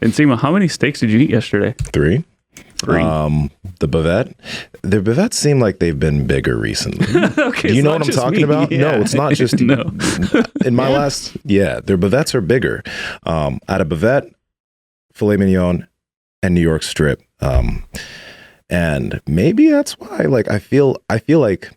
Nsima, how many steaks did you eat yesterday? 3. The bavettes seem like they've been bigger recently. Okay, do you know what I'm talking about? Yeah. No, it's not just No. In my their bavettes are bigger. At a bavette, filet mignon, and New York strip. And maybe that's why, like, I feel like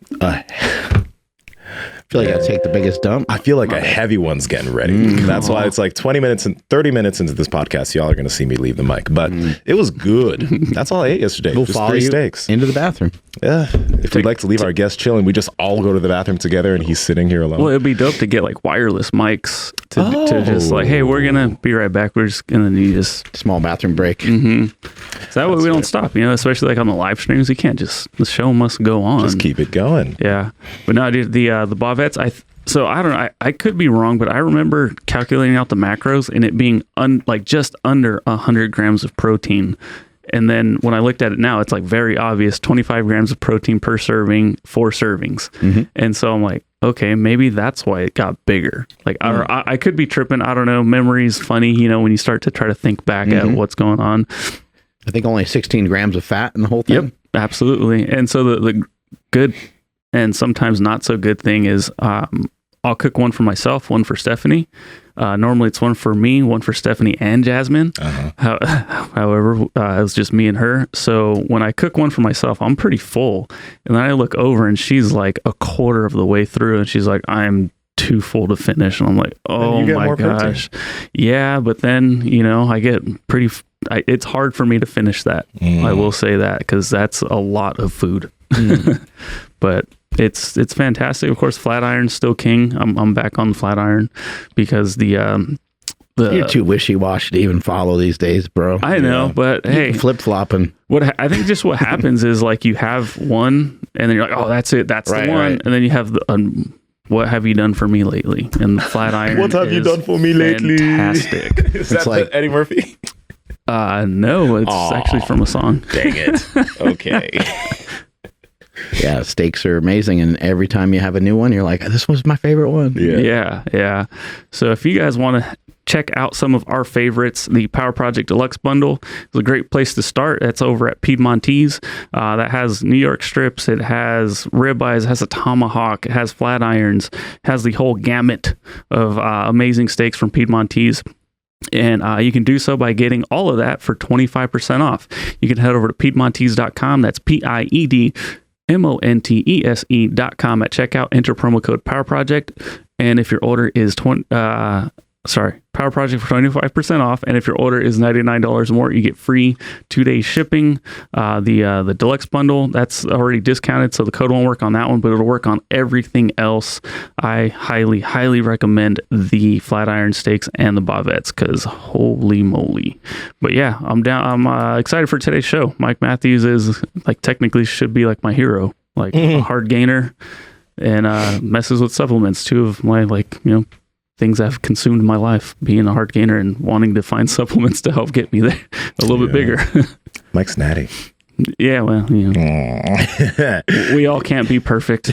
I'd take the biggest dump. I feel like a heavy one's getting ready. That's why it's like 20 minutes and 30 minutes into this podcast, y'all are going to see me leave the mic. But it was good. That's all I ate yesterday. We'll just follow 3 you steaks. into the bathroom. Yeah. If we'd like to leave our guest chilling, we just all go to the bathroom together and he's sitting here alone. Well, it'd be dope to get like wireless mics to just like, hey, we're going to be right back. We're just going to need just small bathroom break. So that way we don't stop, especially like on the live streams. You can't the show must go on. Just keep it going. Yeah. But no, dude, the bavettes, so I don't know. I could be wrong, but I remember calculating out the macros and it being just under 100 grams of protein. And then when I looked at it now, it's like very obvious, 25 grams of protein per serving, 4 servings. And so I'm like, okay, maybe that's why it got bigger. Like, I could be tripping. I don't know. Memory's funny, when you start to try to think back at what's going on. I think only 16 grams of fat in the whole thing. Yep, absolutely. And so the good and sometimes not so good thing is I'll cook one for myself, one for Stephanie. Normally it's one for me, one for Stephanie and Jasmine. However, it was just me and her. So when I cook one for myself, I'm pretty full. And then I look over and she's like a quarter of the way through and she's like, I'm too full to finish. And I'm like, oh my gosh. Yeah, but then, I get it's hard for me to finish that. I will say that because that's a lot of food. But it's fantastic. Of course, flat iron's still king. I'm back on the flat iron because you're too wishy-washy to even follow these days, bro. I know, but hey, flip-flopping. I think just what happens is like you have one, and then you're like, oh, that's it, that's the one, and then you have the. What have you done for me lately? And the flat iron. What have you done for me lately? Fantastic. Is that like Eddie Murphy? No, it's actually from a song. Dang it. Okay. Yeah, steaks are amazing, and every time you have a new one, you're like, this was my favorite one. Yeah. So if you guys want to check out some of our favorites, the Power Project Deluxe Bundle is a great place to start. That's over at Piedmontese. That has New York strips, it has ribeyes, it has a tomahawk, it has flat irons, it has the whole gamut of amazing steaks from Piedmontese. And you can do so by getting all of that for 25% off. You can head over to Piedmontese.com. That's PIEDMONTESE.com at checkout. Enter promo code Power Project. And if your order is Power Project for 25% off. And if your order is $99 or more, you get free 2-day shipping. The deluxe bundle, that's already discounted, so the code won't work on that one, but it'll work on everything else. I highly, highly recommend the flat iron steaks and the bavettes because holy moly. But yeah, I'm excited for today's show. Mike Matthews is technically should be like my hero, a hard gainer and messes with supplements. 2 of my things I've consumed in my life, being a hard gainer and wanting to find supplements to help get me there a little bit bigger. Mike's natty. Yeah, well, we all can't be perfect.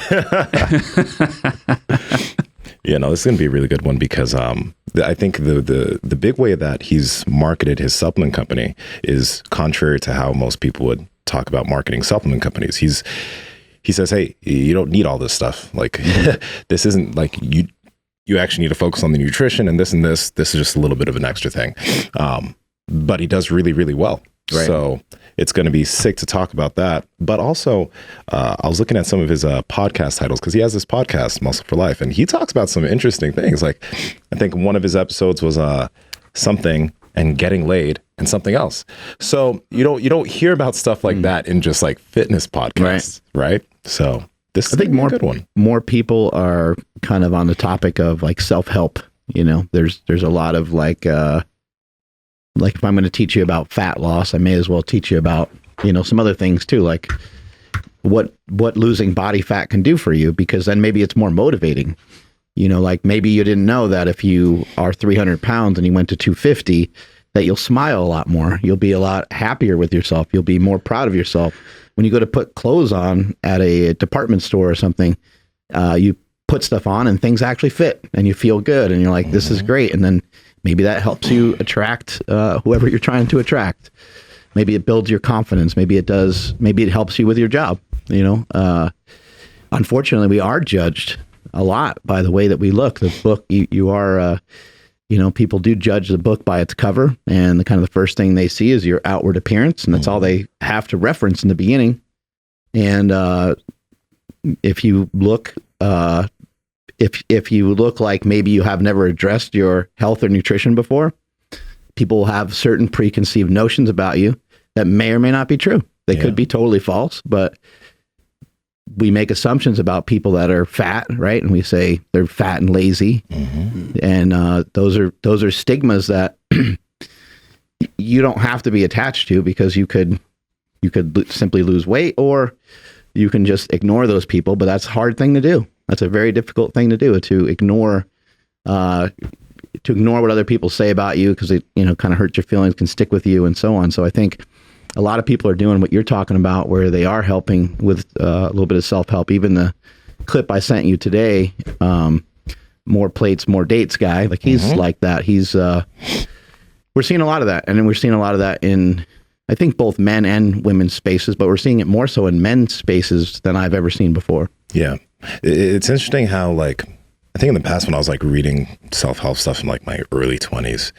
Yeah, no, this is going to be a really good one because I think the big way that he's marketed his supplement company is contrary to how most people would talk about marketing supplement companies. He says, hey, you don't need all this stuff. This isn't like you actually need to focus on the nutrition and this. This is just a little bit of an extra thing. But he does really, really well. Right. So it's going to be sick to talk about that. But also, I was looking at some of his podcast titles because he has this podcast, Muscle for Life, and he talks about some interesting things. I think one of his episodes was something and getting laid and something else. So you don't hear about stuff like that in just fitness podcasts, right? So this is a good one. More people are kind of on the topic of self-help. There's a lot of if I'm going to teach you about fat loss, I may as well teach you about, some other things too, like what losing body fat can do for you, because then maybe it's more motivating. Maybe you didn't know that if you are 300 pounds and you went to 250, that you'll smile a lot more. You'll be a lot happier with yourself. You'll be more proud of yourself. When you go to put clothes on at a department store or something, you put stuff on and things actually fit and you feel good and you're like, this is great. And then maybe that helps you attract whoever you're trying to attract. Maybe it builds your confidence. Maybe it does. Maybe it helps you with your job. Unfortunately, we are judged a lot by the way that we look. The book, you are, people do judge the book by its cover, and the first thing they see is your outward appearance, and that's all they have to reference in the beginning. And if you look, if you look like maybe you have never addressed your health or nutrition before, people have certain preconceived notions about you that may or may not be true. They could be totally false, but we make assumptions about people that are fat, right? And we say they're fat and lazy. And those are stigmas that you don't have to be attached to, because you could simply lose weight, or you can just ignore those people. But that's a hard thing to do. That's a very difficult thing to do, to ignore what other people say about you, because it kind of hurts your feelings, can stick with you, and so on. So I think a lot of people are doing what you're talking about, where they are helping with a little bit of self-help. Even the clip I sent you today, more plates, more dates guy, like he's like that. He's we're seeing a lot of that, and then we're seeing a lot of that in, I think, both men and women's spaces, but we're seeing it more so in men's spaces than I've ever seen before. Yeah. It's interesting how, I think in the past when I was reading self-help stuff in my early 20s,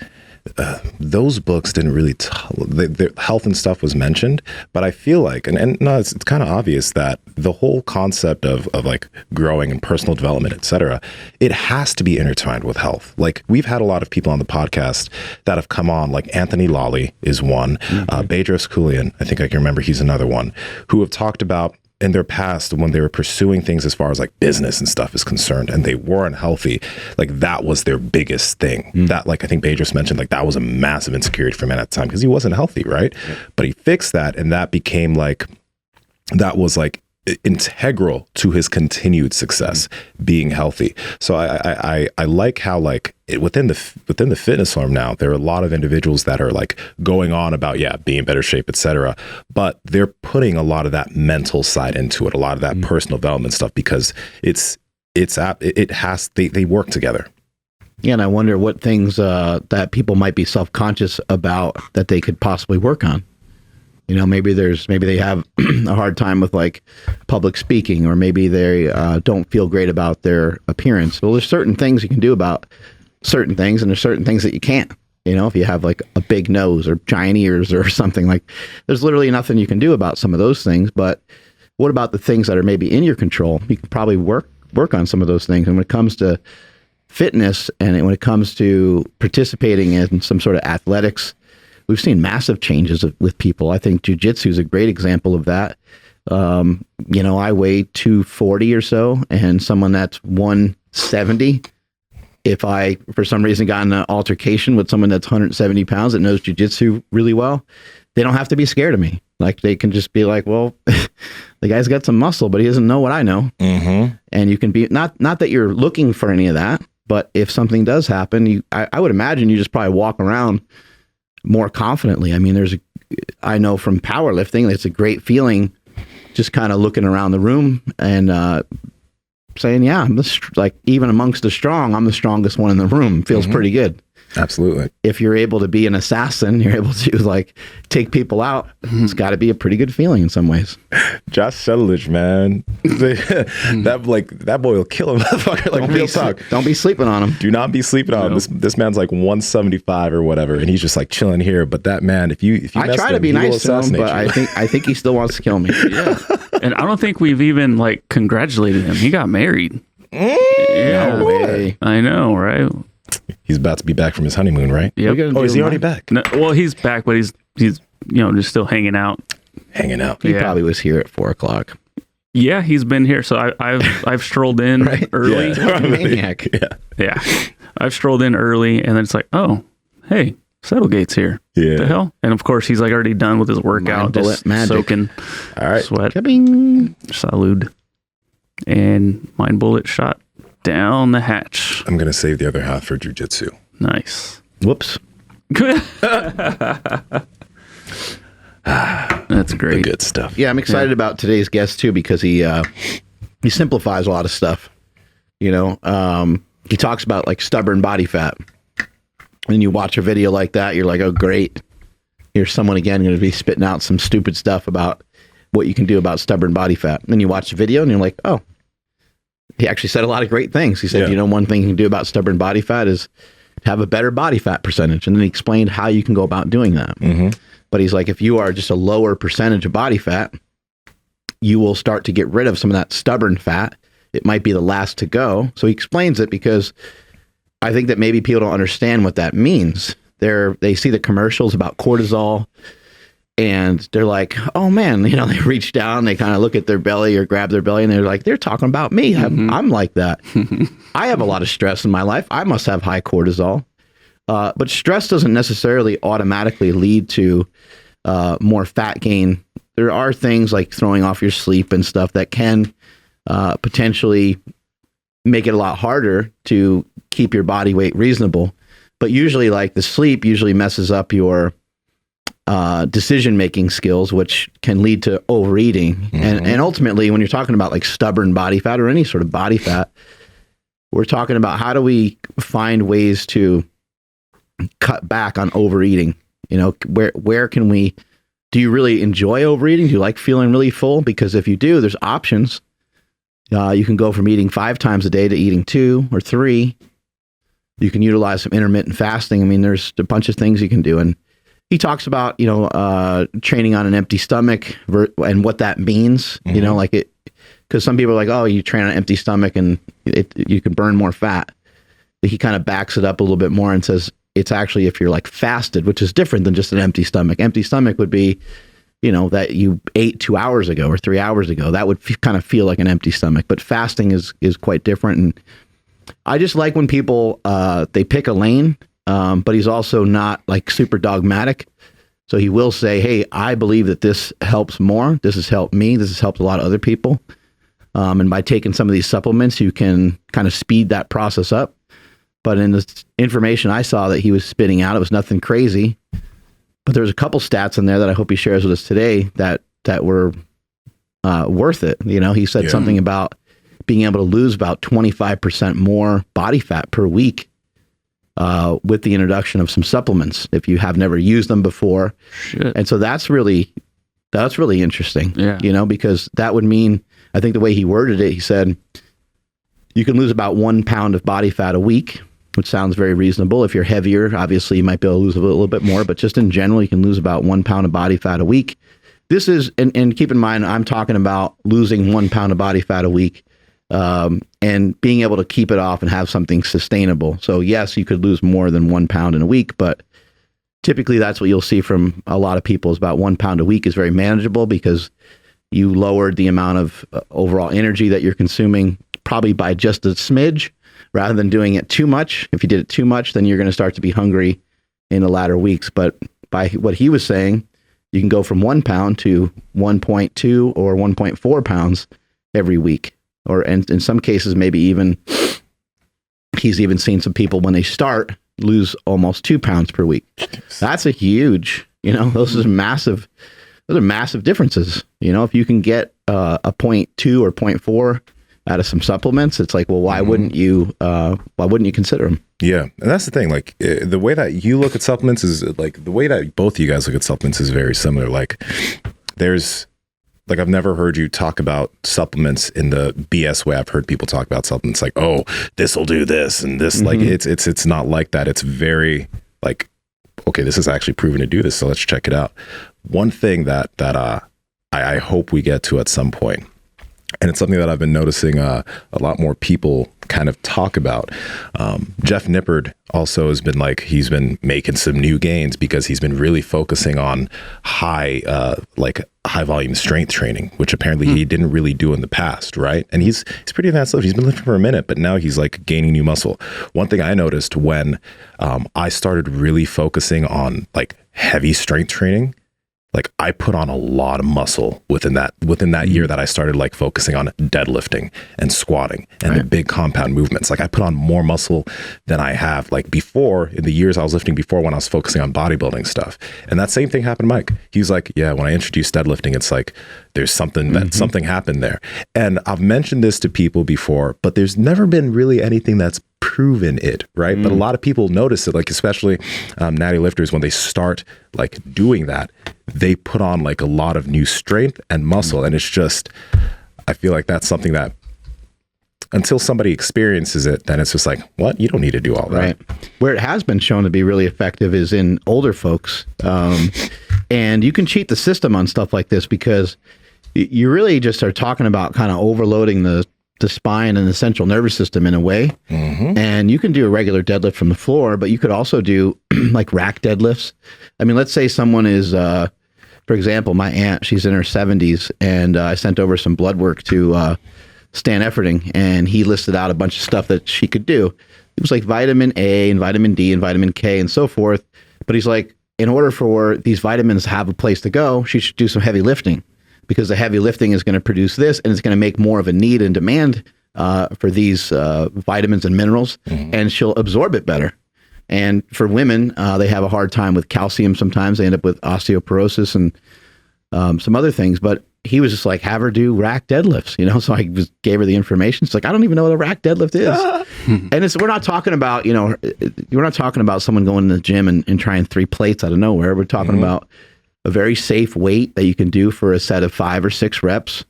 those books didn't really the health and stuff was mentioned, but I feel like, and no, it's kind of obvious that the whole concept of growing and personal development, etc., it has to be intertwined with health. We've had a lot of people on the podcast that have come on, like Anthony Lawley is one, Bedros Keuilian, I think I can remember, he's another one, who have talked about in their past, when they were pursuing things as far as business and stuff is concerned, and they weren't healthy, that was their biggest thing. That, I think Bedros mentioned, that was a massive insecurity for him at the time, because he wasn't healthy, right? But he fixed that, and that became that was integral to his continued success, being healthy. So I like how within the fitness form now, there are a lot of individuals that are going on about being in better shape, etc., but they're putting a lot of that mental side into it, a lot of that personal development stuff, because they work together. Yeah, and I wonder what things that people might be self-conscious about that they could possibly work on. Maybe they have a hard time with public speaking, or maybe they don't feel great about their appearance. Well, there's certain things you can do about certain things, and there's certain things that you can't. If you have a big nose or giant ears or something, there's literally nothing you can do about some of those things. But what about the things that are maybe in your control? You can probably work on some of those things. And when it comes to fitness, and when it comes to participating in some sort of athletics, we've seen massive changes with people. I think jiu-jitsu is a great example of that. I weigh 240 or so, and someone that's 170, if I, for some reason, got in an altercation with someone that's 170 pounds that knows jiu-jitsu really well, they don't have to be scared of me. They can just be well, the guy's got some muscle, but he doesn't know what I know. And you can be, not that you're looking for any of that, but if something does happen, I would imagine you just probably walk around more confidently. I mean, I know from powerlifting, it's a great feeling just kind of looking around the room and saying, I'm even amongst the strong, I'm the strongest one in the room. Feels pretty good. Absolutely. If you're able to be an assassin, you're able to take people out. It's got to be a pretty good feeling in some ways. Josh Sutherland, man, that boy will kill a motherfucker. Real talk. Don't be sleeping on him. Do not be sleeping on him. This man's 175 or whatever, and he's just chilling here. But that man, if you I try to be nice to him, but I think he still wants to kill me. Yeah, and I don't think we've even congratulated him. He got married. Yeah, no way. I know, right? He's about to be back from his honeymoon, right? Yep. Oh, is he already back? No, well, he's back, but he's just still hanging out. He probably was here at 4:00. Yeah, he's been here. So I've strolled in early. Yeah. Maniac. Yeah. I've strolled in early, and then it's oh, hey, Settlegate's here. Yeah. What the hell? And of course, he's already done with his workout, just soaking all right. sweat. Ka-bing. Salud. And Mind Bullet shot down the hatch. I'm going to save the other half for jiu-jitsu. Nice. Whoops. That's great. The good stuff. Yeah, I'm excited about today's guest too, because he simplifies a lot of stuff. He talks about stubborn body fat, and you watch a video like that, you're like, oh, great. Here's someone again going to be spitting out some stupid stuff about what you can do about stubborn body fat. And then you watch the video and you're like, oh, he actually said a lot of great things. He said, one thing you can do about stubborn body fat is have a better body fat percentage. And then he explained how you can go about doing that. But he's like, if you are just a lower percentage of body fat, you will start to get rid of some of that stubborn fat. It might be the last to go. So he explains it because I think that maybe people don't understand what that means. They see the commercials about cortisol and they're like, oh man, they reach down, they kind of look at their belly or grab their belly and they're like, they're talking about me. I'm like that. I have a lot of stress in my life. I must have high cortisol. But stress doesn't necessarily automatically lead to more fat gain. There are things like throwing off your sleep and stuff that can potentially make it a lot harder to keep your body weight reasonable. But usually, like the sleep usually messes up your decision-making skills, which can lead to overeating. And ultimately, when you're talking about like stubborn body fat or any sort of body fat, we're talking about how do we find ways to cut back on overeating? Where can we, do you really enjoy overeating? Do you like feeling really full? Because if you do, there's options. You can go from eating 5 times a day to eating 2 or 3. You can utilize some intermittent fasting. I mean, there's a bunch of things you can do. And he talks about, training on an empty stomach and what that means, because some people are like, oh, you train on an empty stomach and you can burn more fat. But he kind of backs it up a little bit more and says, it's actually if you're like fasted, which is different than just an empty stomach. Empty stomach would be, that you ate 2 hours ago or 3 hours ago. That would kind of feel like an empty stomach. But fasting is quite different. And I just like when people, they pick a lane, but he's also not like super dogmatic. So he will say, hey, I believe that this helps more. This has helped me. This has helped a lot of other people. And by taking some of these supplements, you can kind of speed that process up. But in the information I saw that he was spitting out, it was nothing crazy. But there's a couple stats in there that I hope he shares with us today that were worth it. He said something about being able to lose about 25% more body fat per week with the introduction of some supplements if you have never used them before. Shit. And so that's really interesting. Because that would mean, I think the way he worded it, he said you can lose about 1 pound of body fat a week, which sounds very reasonable. If you're heavier, obviously you might be able to lose a little bit more, but just in general, you can lose about 1 pound of body fat a week. This is, and keep in mind, I'm talking about losing 1 pound of body fat a week and being able to keep it off and have something sustainable. So yes, you could lose more than 1 pound in a week, but typically that's what you'll see from a lot of people is about 1 pound a week is very manageable because you lowered the amount of overall energy that you're consuming probably by just a smidge rather than doing it too much. If you did it too much, then you're going to start to be hungry in the latter weeks. But by what he was saying, you can go from 1 pound to 1.2 or 1.4 pounds every week. Or in some cases, maybe even he's even seen some people when they start lose almost 2 pounds per week. That's a huge, those are massive differences. If you can get a 0.2 or 0.4 out of some supplements, it's like, well, why wouldn't you consider them? Yeah. And that's the thing, like the way that you look at supplements is like the way that both of you guys look at supplements is very similar. Like I've never heard you talk about supplements in the BS way I've heard people talk about supplements like, oh, this will do this and this. Like it's not like that. It's very like, okay, this is actually proven to do this, so let's check it out. One thing that I hope we get to at some point, and it's something that I've been noticing a lot more people kind of talk about. Jeff Nippard also has been he's been making some new gains because he's been really focusing on high volume strength training, which apparently he didn't really do in the past, right? And he's pretty advanced lift. He's been lifting for a minute, but now he's like gaining new muscle. One thing I noticed when I started really focusing on like heavy strength training, like I put on a lot of muscle within that year that I started like focusing on deadlifting and squatting and the big compound movements. Like I put on more muscle than I have like before in the years I was lifting before when I was focusing on bodybuilding stuff. And that same thing happened to Mike. He's like, yeah, when I introduced deadlifting, it's like there's something happened there. And I've mentioned this to people before, but there's never been really anything that's proven it, right? But a lot of people notice it, like especially natty lifters, when they start like doing that, they put on like a lot of new strength and muscle. And it's just, I feel like that's something that until somebody experiences it, then it's just like, what? You don't need to do all that. Right. Where it has been shown to be really effective is in older folks. And you can cheat the system on stuff like this because you really just are talking about kind of overloading the spine and the central nervous system in a way. And you can do a regular deadlift from the floor, but you could also do like rack deadlifts. I mean, let's say someone is, for example, my aunt, she's in her 70s, and I sent over some blood work to Stan Efforting, and he listed out a bunch of stuff that she could do. It was like vitamin A and vitamin D and vitamin K and so forth. But he's like, in order for these vitamins to have a place to go, she should do some heavy lifting, because the heavy lifting is going to produce this, and it's going to make more of a need and demand for these vitamins and minerals, and she'll absorb it better. And for women, they have a hard time with calcium. Sometimes they end up with osteoporosis and some other things. But he was just like, have her do rack deadlifts, you know? So I just gave her the information. It's like, I don't even know what a rack deadlift is. And we're not talking about, you know, we're not talking about someone going to the gym and trying 3 plates out of nowhere. We're talking about a very safe weight that you can do for a set of 5 or 6 reps.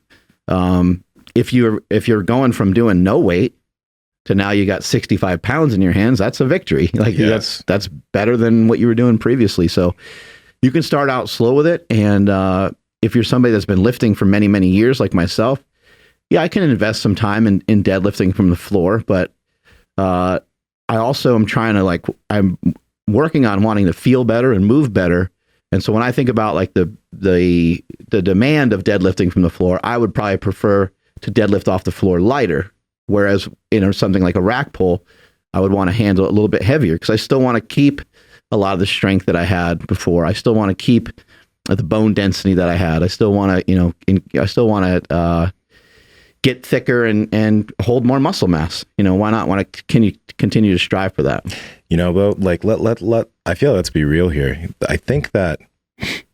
If you're going from doing no weight to now you got 65 pounds in your hands, that's a victory. Like that's better than what you were doing previously. So you can start out slow with it. And if you're somebody that's been lifting for many, many years, like myself, yeah, I can invest some time in deadlifting from the floor. But I also am trying to I'm working on wanting to feel better and move better. And so when I think about like the demand of deadlifting from the floor, I would probably prefer to deadlift off the floor lighter. Whereas in something like a rack pull, I would want to handle it a little bit heavier, because I still want to keep a lot of the strength that I had before. I still want to keep the bone density that I had. I still want to, get thicker and hold more muscle mass. You know, why not want to continue to strive for that? You know, though, like I feel let's be real here. I think that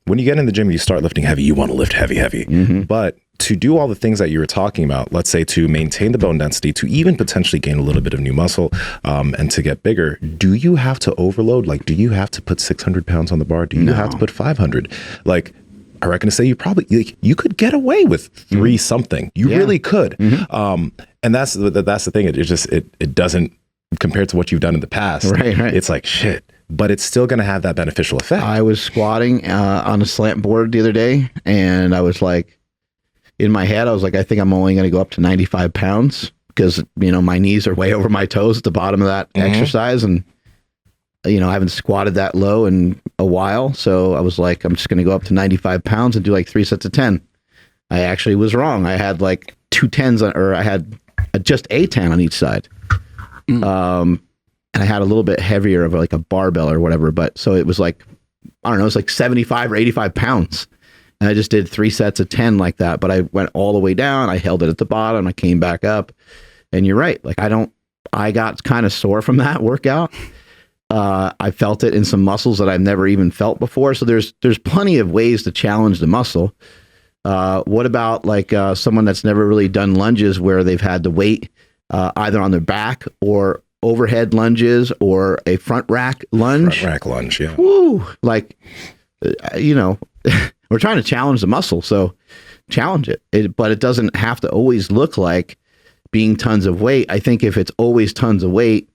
when you get in the gym, you start lifting heavy, you want to lift heavy. But to do all the things that you were talking about, let's say to maintain the bone density, to even potentially gain a little bit of new muscle, and to get bigger, do you have to overload? Like, do you have to put 600 pounds on the bar? Do you have to put 500? Like, I reckon to say you probably, you could get away with 3 something. You really could. And that's the thing. It doesn't, compared to what you've done in the past, right. It's like, shit. But it's still going to have that beneficial effect. I was squatting on a slant board the other day, and I was like, in my head, I was like, I think I'm only going to go up to 95 pounds because, you know, my knees are way over my toes at the bottom of that exercise. And, you know, I haven't squatted that low in a while. So I was like, I'm just going to go up to 95 pounds and do like 3 sets of 10. I actually was wrong. I had like 2 10s or I had just a 10 on each side. And I had a little bit heavier of like a barbell or whatever. But so it was like, I don't know, it's like 75 or 85 pounds. And I just did 3 sets of 10 like that. But I went all the way down. I held it at the bottom. I came back up. And you're right. Like I got kind of sore from that workout. I felt it in some muscles that I've never even felt before. So there's plenty of ways to challenge the muscle. What about like someone that's never really done lunges where they've had the weight either on their back or overhead lunges or a front rack lunge? Front rack lunge, yeah. Woo! Like, you know, we're trying to challenge the muscle, so challenge it. But it doesn't have to always look like being tons of weight. I think if it's always tons of weight,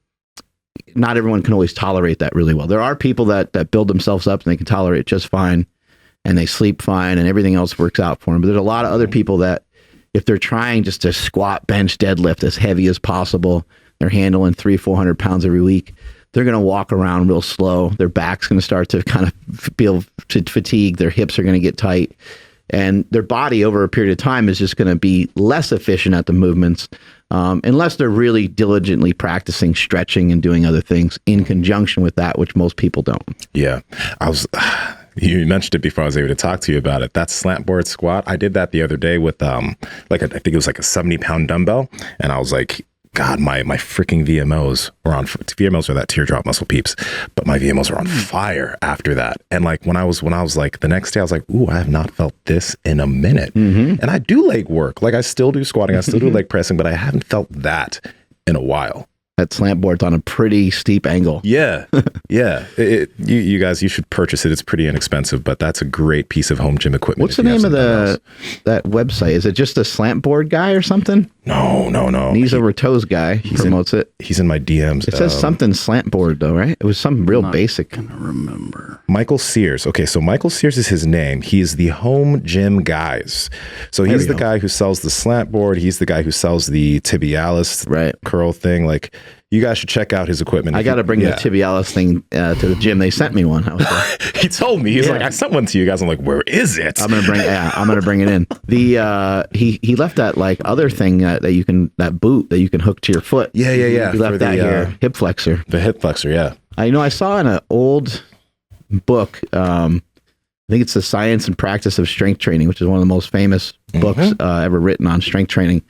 not everyone can always tolerate that really well. There are people that build themselves up and they can tolerate it just fine, and they sleep fine, and everything else works out for them. But there's a lot of other people that, if they're trying just to squat, bench, deadlift as heavy as possible, they're handling 300-400 pounds every week, they're going to walk around real slow. Their back's going to start to kind of feel fatigued. Their hips are going to get tight. And their body over a period of time is just going to be less efficient at the movements, unless they're really diligently practicing stretching and doing other things in conjunction with that, which most people don't. Yeah. You mentioned it before I was able to talk to you about it. That slant board squat, I did that the other day with I think it was like a 70-pound dumbbell. And I was like, God, my freaking VMOs are that teardrop muscle peeps, but my VMOs are on fire after that. And like when I was like the next day, I was like, ooh, I have not felt this in a minute. And I do leg work. Like I still do squatting, I still do leg pressing, but I haven't felt that in a while. That slant board's on a pretty steep angle. Yeah. Yeah. You guys, you should purchase it. It's pretty inexpensive, but that's a great piece of home gym equipment. What's the name of that website? Is it just a slant board guy or something? No. Knees over toes guy promotes it. He's in my DMs. It says something slant board though, right? It was something real basic. I can't remember. Michael Sears. Okay, so Michael Sears is his name. He's the home gym guys. So he's the guy who sells the slant board. He's the guy who sells the tibialis curl thing. Like, you guys should check out his equipment. I got to bring the tibialis thing to the gym. They sent me one. I was like, he told me. He's like, I sent one to you guys. I'm like, where is it? I'm gonna bring it in. The he left that like other thing that boot that you can hook to your foot. Yeah. He left that here. Hip flexor. The hip flexor. Yeah. I saw in an old book. I think it's The Science and Practice of Strength Training, which is one of the most famous books ever written on strength training.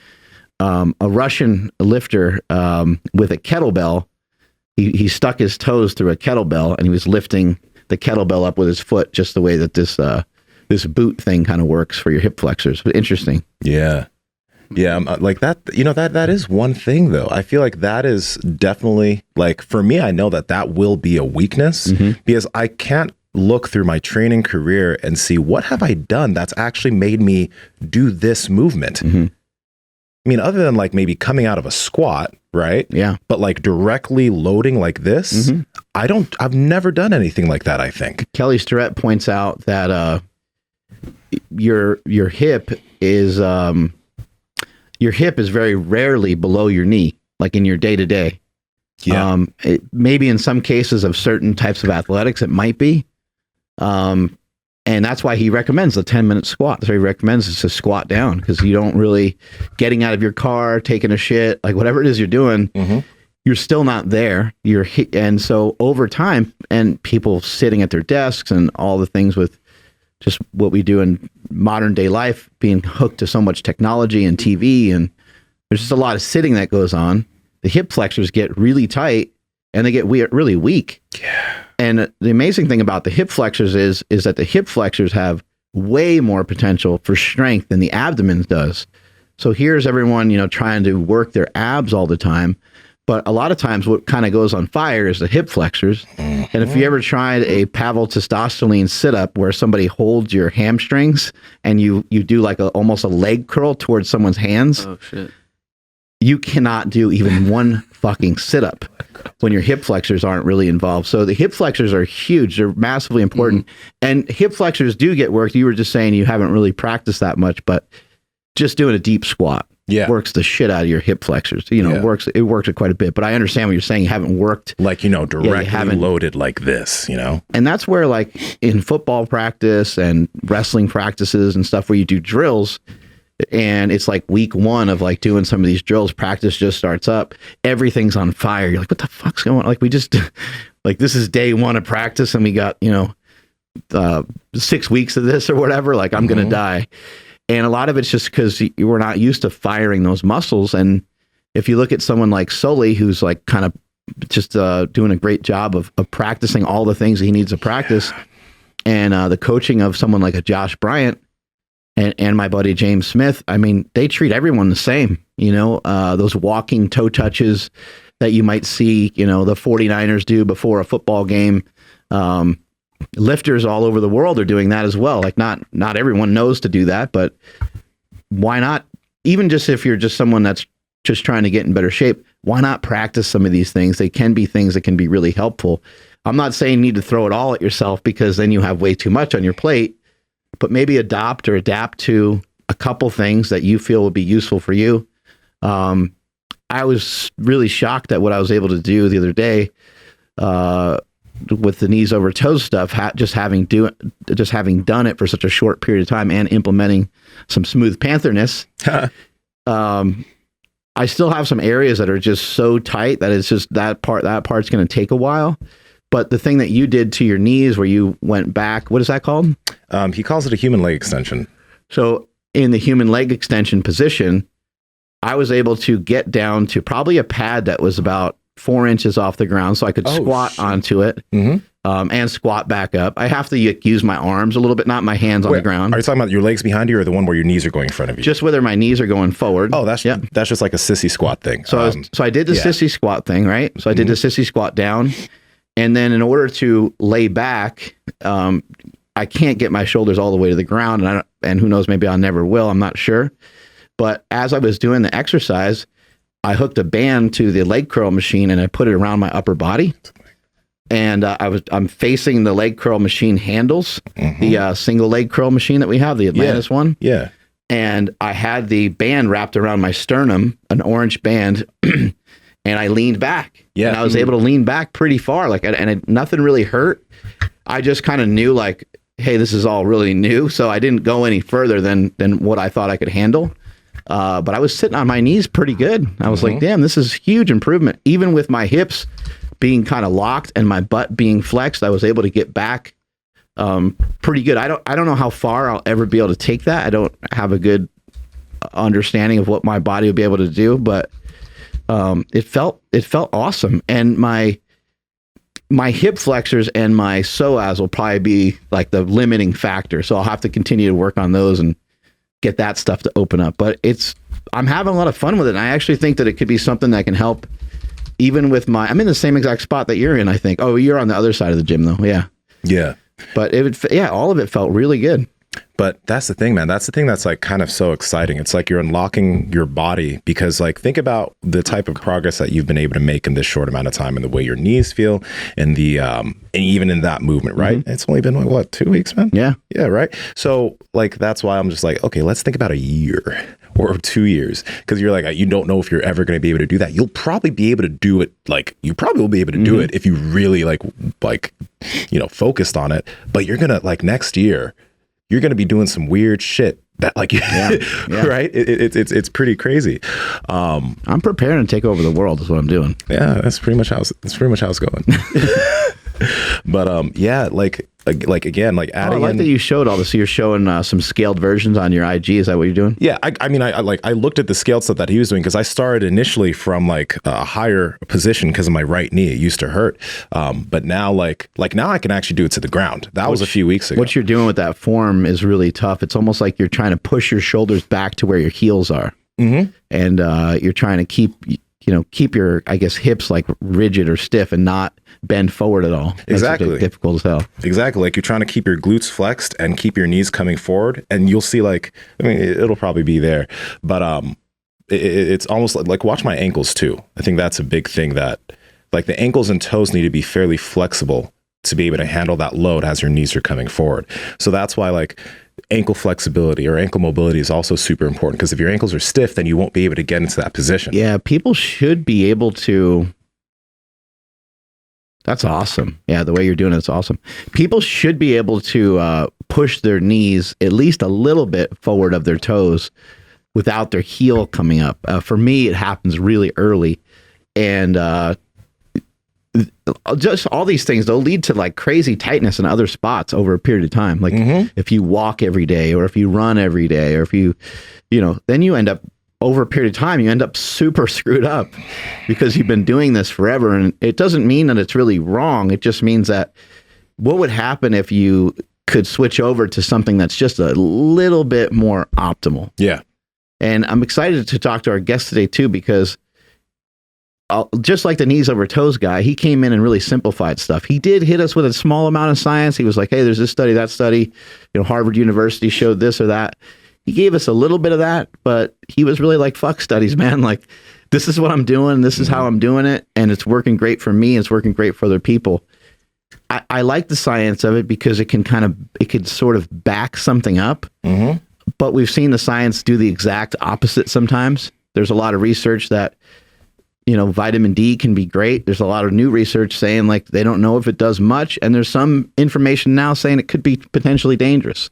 A Russian lifter with a kettlebell, he stuck his toes through a kettlebell and he was lifting the kettlebell up with his foot, just the way that this boot thing kind of works for your hip flexors. But interesting. Yeah. Like that, that is one thing though. I feel like that is definitely, like, for me, I know that will be a weakness because I can't look through my training career and see what have I done that's actually made me do this movement. I mean, other than like maybe coming out of a squat, right? Yeah. But like directly loading like this, I've never done anything like that, I think. Kelly Starrett points out that your hip is very rarely below your knee, like in your day-to-day. Yeah. Maybe in some cases of certain types of athletics, it might be. And that's why he recommends the 10-minute squat. So he recommends is to squat down, because you don't really getting out of your car, taking a shit, like whatever it is you're doing, you're still not there. And so over time, and people sitting at their desks and all the things with just what we do in modern day life, being hooked to so much technology and TV, and there's just a lot of sitting that goes on. The hip flexors get really tight and they get really weak. Yeah. And the amazing thing about the hip flexors is that the hip flexors have way more potential for strength than the abdomen does. So here's everyone, trying to work their abs all the time. But a lot of times what kind of goes on fire is the hip flexors. And if you ever tried a Pavel testosterone sit-up where somebody holds your hamstrings and you do like almost a leg curl towards someone's hands. Oh, shit. You cannot do even one fucking sit-up when your hip flexors aren't really involved. So the hip flexors are huge. They're massively important. And hip flexors do get worked. You were just saying you haven't really practiced that much, but just doing a deep squat works the shit out of your hip flexors. It works it quite a bit. But I understand what you're saying. You haven't worked. Like, directly loaded like this, And that's where, like, in football practice and wrestling practices and stuff where you do drills, and it's like week one of like doing some of these drills, practice just starts up, everything's on fire. You're like, what the fuck's going on? Like, we just, like, this is day one of practice and we got, 6 weeks of this or whatever, like I'm going to die. And a lot of it's just because we're not used to firing those muscles. And if you look at someone like Sully, who's like kind of just doing a great job of practicing all the things he needs to practice, and the coaching of someone like a Josh Bryant, and my buddy James Smith, I mean, they treat everyone the same, those walking toe touches that you might see, the 49ers do before a football game. Lifters all over the world are doing that as well. Like not everyone knows to do that, but why not? Even just if you're just someone that's just trying to get in better shape, why not practice some of these things? They can be things that can be really helpful. I'm not saying you need to throw it all at yourself, because then you have way too much on your plate. But maybe adapt to a couple things that you feel would be useful for you. I was really shocked at what I was able to do the other day with the knees over toes stuff. Just having done it for such a short period of time and implementing some smooth pantherness. I still have some areas that are just so tight that it's just that part's going to take a while. But the thing that you did to your knees where you went back, what is that called? He calls it a human leg extension. So in the human leg extension position, I was able to get down to probably a pad that was about 4 inches off the ground, so I could squat onto it and squat back up. I have to use my arms a little bit, not my hands on the ground. Are you talking about your legs behind you or the one where your knees are going in front of you? Just whether my knees are going forward. Oh, that's just like a sissy squat thing. So I did the sissy squat thing, right? So I did the sissy squat down. And then in order to lay back, I can't get my shoulders all the way to the ground. And who knows, maybe I never will. I'm not sure. But as I was doing the exercise, I hooked a band to the leg curl machine and I put it around my upper body. And I'm facing the leg curl machine handles, the single leg curl machine that we have, the Atlantis one. Yeah. And I had the band wrapped around my sternum, an orange band, and I leaned back. Yeah. And I was able to lean back pretty far, nothing really hurt. I just kind of knew hey, this is all really new. So I didn't go any further than what I thought I could handle. But I was sitting on my knees pretty good. I was like, damn, this is huge improvement. Even with my hips being kind of locked and my butt being flexed, I was able to get back pretty good. I don't know how far I'll ever be able to take that. I don't have a good understanding of what my body will be able to do, but it felt awesome. And my hip flexors and my psoas will probably be like the limiting factor. So I'll have to continue to work on those and get that stuff to open up. But I'm having a lot of fun with it. And I actually think that it could be something that can help even with I'm in the same exact spot that you're in, I think. Oh, you're on the other side of the gym though. Yeah. Yeah. But all of it felt really good. But that's the thing, man. That's the thing that's like kind of so exciting. It's like you're unlocking your body because like think about the type of progress that you've been able to make in this short amount of time and the way your knees feel and and even in that movement, right? It's only been what, 2 weeks, man? Yeah. Yeah, right. So like that's why I'm just like, okay, let's think about a year or 2 years because you're like, you don't know if you're ever going to be able to do that. You'll probably be able to do it. Like you probably will be able to do it if you really like focused on it. But you're gonna like next year, you're going to be doing some weird shit that like, right? It's pretty crazy. I'm preparing to take over the world is what I'm doing. Yeah, that's pretty much how it's going. But yeah, like again, like adding. I like that you showed all this. So you're showing some scaled versions on your IG. Is that what you're doing? Yeah, I mean, I looked at the scaled stuff that he was doing because I started initially from like a higher position because of my right knee. It used to hurt, but now like now I can actually do it to the ground. That was a few weeks ago. What you're doing with that form is really tough. It's almost like you're trying to push your shoulders back to where your heels are, and you're trying to keep your, I guess, hips like rigid or stiff and not bend forward at all. Exactly. Difficult as hell. Exactly. Like you're trying to keep your glutes flexed and keep your knees coming forward. And you'll see it'll probably be there. But it's almost like watch my ankles too. I think that's a big thing that like the ankles and toes need to be fairly flexible to be able to handle that load as your knees are coming forward. So that's why like ankle flexibility or ankle mobility is also super important because if your ankles are stiff, then you won't be able to get into that position. Yeah, people should be able to. That's awesome. Yeah, the way you're doing it's awesome. People should be able to push their knees at least a little bit forward of their toes without their heel coming up. For me, it happens really early. And just all these things, they'll lead to like crazy tightness in other spots over a period of time. Like if you walk every day or if you run every day or if you then you end up over a period of time, you end up super screwed up because you've been doing this forever. And it doesn't mean that it's really wrong. It just means that what would happen if you could switch over to something that's just a little bit more optimal. Yeah. And I'm excited to talk to our guest today too, because just like the knees over toes guy, he came in and really simplified stuff. He did hit us with a small amount of science. He was like, hey, there's this study, that study, Harvard University showed this or that. He gave us a little bit of that, but he was really like, fuck studies, man. Like, this is what I'm doing. This is how I'm doing it. And it's working great for me. It's working great for other people. I like the science of it because it could sort of back something up. But we've seen the science do the exact opposite sometimes. There's a lot of research that, vitamin D can be great. There's a lot of new research saying like they don't know if it does much. And there's some information now saying it could be potentially dangerous.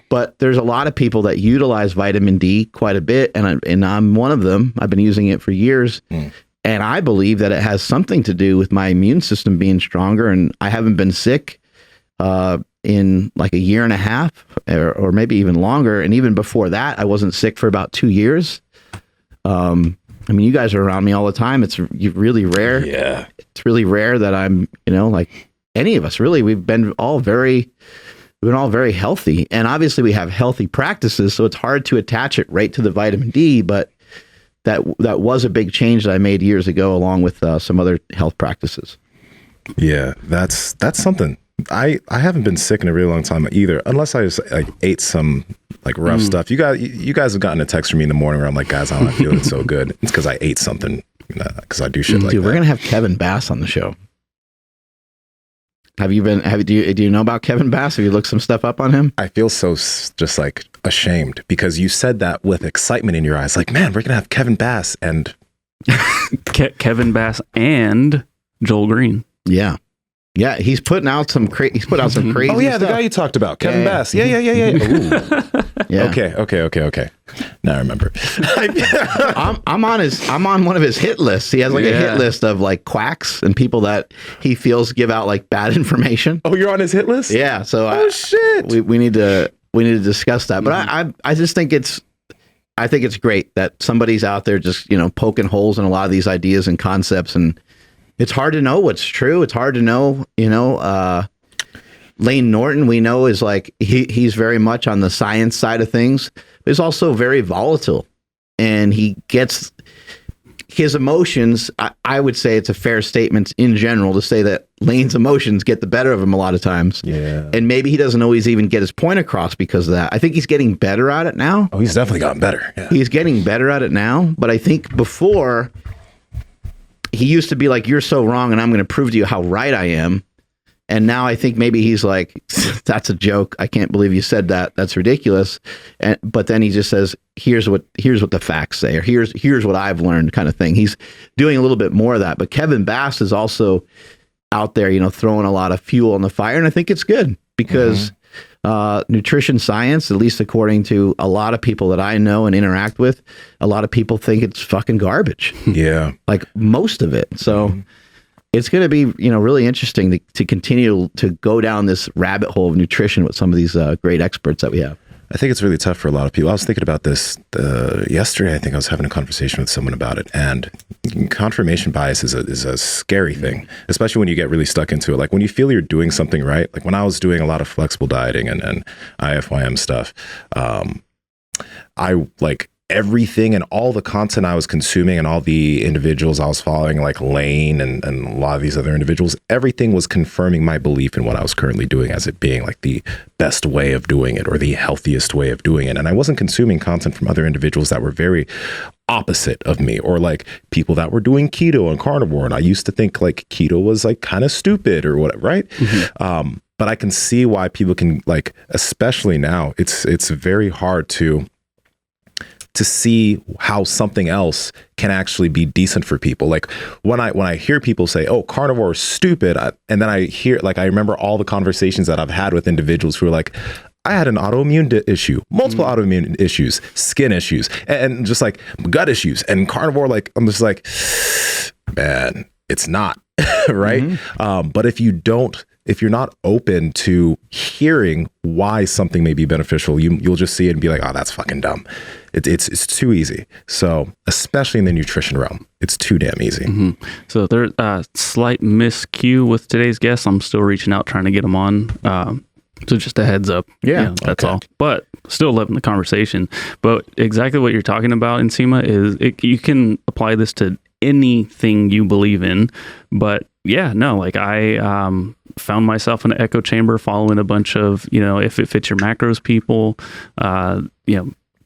But there's a lot of people that utilize vitamin D quite a bit. And I'm one of them. I've been using it for years. And I believe that it has something to do with my immune system being stronger. And I haven't been sick in like a year and a half or maybe even longer. And even before that, I wasn't sick for about 2 years. I mean, you guys are around me all the time. It's really rare. Yeah. It's really rare that I'm, like any of us really. We've been all very healthy, and obviously we have healthy practices, so it's hard to attach it right to the vitamin D, but that was a big change that I made years ago, along with some other health practices. Yeah, that's something. I haven't been sick in a really long time either, unless I just ate some like rough stuff. You guys have gotten a text from me in the morning where I'm like, guys, I'm not feeling so good. It's because I ate something, because I do shit like that. Dude, we're gonna have Kevin Bass on the show. Do you know about Kevin Bass? Have you looked some stuff up on him? I feel so just like ashamed because you said that with excitement in your eyes. Like, man, we're going to have Kevin Bass and Kevin Bass and Joel Green. Yeah. Yeah. He's putting out some crazy Oh yeah. stuff. The guy you talked about, Kevin Bass. Yeah. Ooh. Yeah. Okay. Now I remember. I'm on one of his hit lists. He has like a hit list of like quacks and people that he feels give out like bad information. Oh, you're on his hit list? Yeah. So shit. We need to discuss that. But I just think it's great that somebody's out there just, poking holes in a lot of these ideas and concepts, and it's hard to know what's true. It's hard to know, Lane Norton, we know, is like he's very much on the science side of things, but he's also very volatile, and he gets his emotions. I would say it's a fair statement in general to say that Lane's emotions get the better of him a lot of times. Yeah. And maybe he doesn't always even get his point across because of that. I think he's getting better at it now. Oh, he's definitely gotten better. Yeah. He's getting better at it now, but I think before he used to be like, you're so wrong and I'm going to prove to you how right I am. And now I think maybe he's like, that's a joke. I can't believe you said that. That's ridiculous. But then he just says, here's what the facts say, or here's what I've learned, kind of thing. He's doing a little bit more of that. But Kevin Bass is also out there, throwing a lot of fuel on the fire. And I think it's good because nutrition science, at least according to a lot of people that I know and interact with, a lot of people think it's fucking garbage. Yeah. Like most of it. So it's going to be, really interesting to continue to go down this rabbit hole of nutrition with some of these great experts that we have. I think it's really tough for a lot of people. I was thinking about this yesterday. I think I was having a conversation with someone about it, and confirmation bias is a scary thing, especially when you get really stuck into it. Like when you feel you're doing something right, like when I was doing a lot of flexible dieting and IFYM stuff, I like everything and all the content I was consuming and all the individuals I was following, like Lane and a lot of these other individuals, everything was confirming my belief in what I was currently doing as it being like the best way of doing it or the healthiest way of doing it. And I wasn't consuming content from other individuals that were very opposite of me, or like people that were doing keto and carnivore. And I used to think like keto was like kind of stupid or whatever, right? Mm-hmm. But I can see why people can, like, especially now, it's very hard to see how something else can actually be decent for people. Like when I hear people say, oh, carnivore is stupid. And then I remember all the conversations that I've had with individuals who are like, I had an autoimmune issue, multiple autoimmune issues, skin issues, and just like gut issues, and carnivore. Like, I'm just like, man, it's not right. Mm-hmm. But if you're not open to hearing why something may be beneficial, you'll just see it and be like, oh, that's fucking dumb. It's too easy. So especially in the nutrition realm, it's too damn easy. Mm-hmm. So there's a slight miscue with today's guest. I'm still reaching out, trying to get him on. So just a heads up. Yeah. That's all. But still loving the conversation. But exactly what you're talking about, Nsima, is you can apply this to anything you believe in. But yeah, no, like I found myself in an echo chamber following a bunch of, if it fits your macros people,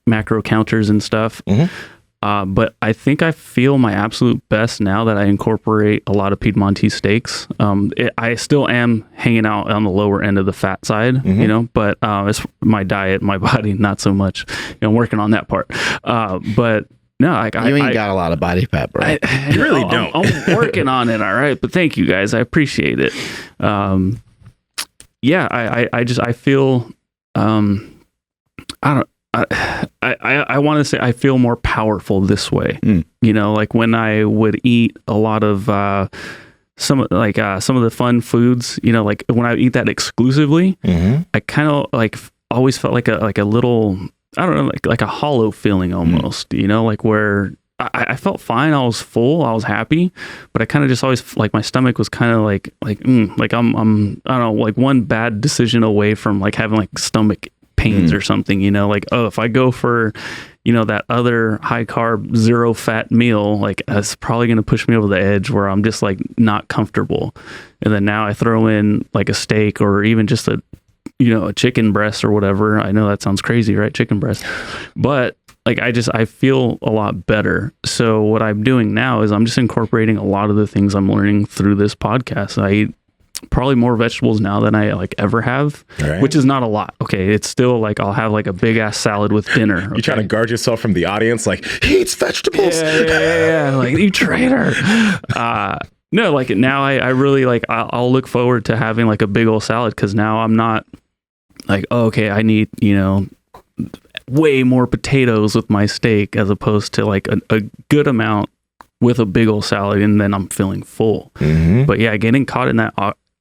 macro counters and stuff. Mm-hmm. But I think I feel my absolute best now that I incorporate a lot of Piedmontese steaks. I still am hanging out on the lower end of the fat side, mm-hmm. But it's my diet, my body, not so much. I'm working on that part. But no, you ain't got a lot of body fat, bro. You really don't. I'm working on it. All right. But thank you guys. I appreciate it. I feel, I want to say I feel more powerful this way. Like when I would eat a lot of some of the fun foods, like when I eat that exclusively, mm-hmm. I kind of like always felt like a little, I don't know, like a hollow feeling almost, like where I felt fine. I was full. I was happy, but I kind of just always like my stomach was kind of like I'm I don't know, like one bad decision away from like having like stomach pains or something, you know, like, oh, if I go for, you know, that other high carb, zero fat meal, like that's probably going to push me over the edge where I'm just like not comfortable. And then now I throw in like a steak or even just a, you know, a chicken breast or whatever. I know that sounds crazy, right? Chicken breast, but like I feel a lot better. So what I'm doing now is I'm just incorporating a lot of the things I'm learning through this podcast. I eat probably more vegetables now than I like ever have, which is not a lot. Okay, it's still like I'll have like a big ass salad with dinner. Okay? You trying to guard yourself from the audience, like he eats vegetables. Yeah. Like you traitor. No, like now I really like I'll look forward to having like a big old salad because now I'm not like, oh, okay, I need, you know, way more potatoes with my steak as opposed to like a good amount with a big old salad, and then I'm feeling full. But yeah, getting caught in that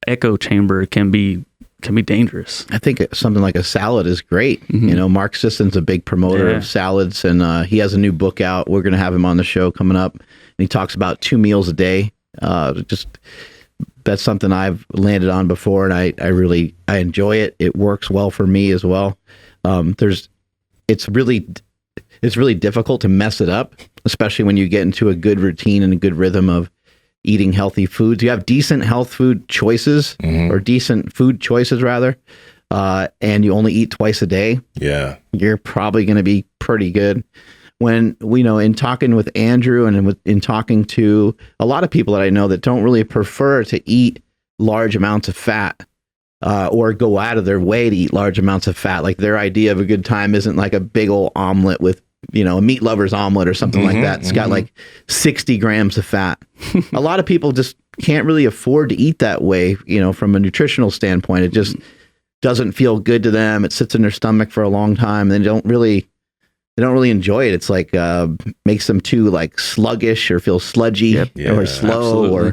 echo chamber can be dangerous. I think something like a salad is great. You know, Mark Sisson's a big promoter of salads, and he has a new book out. We're going to have him on the show coming up, and he talks about 2 meals a day. Just that's something I've landed on before, and I really enjoy it. It works well for me as well. It's really difficult to mess it up, especially when you get into a good routine and a good rhythm of eating healthy foods. You have decent health food choices or decent food choices rather, and you only eat twice a day. Yeah, you're probably going to be pretty good. When we know, in talking with Andrew and in talking to a lot of people that I know that don't really prefer to eat large amounts of fat, or go out of their way to eat large amounts of fat. Like their idea of a good time isn't like a big old omelet with, you know, a meat lover's omelet or something like that. It's got like 60 grams of fat. A lot of people just can't really afford to eat that way, you know, from a nutritional standpoint. It just doesn't feel good to them. It sits in their stomach for a long time. And they don't really enjoy it. It's like makes them too like sluggish or feel sludgy or slow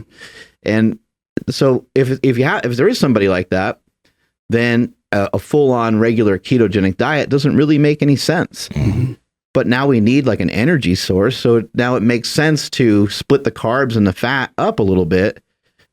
and so if there is somebody like that, then a full-on regular ketogenic diet doesn't really make any sense. But now we need like an energy source. So now it makes sense to split the carbs and the fat up a little bit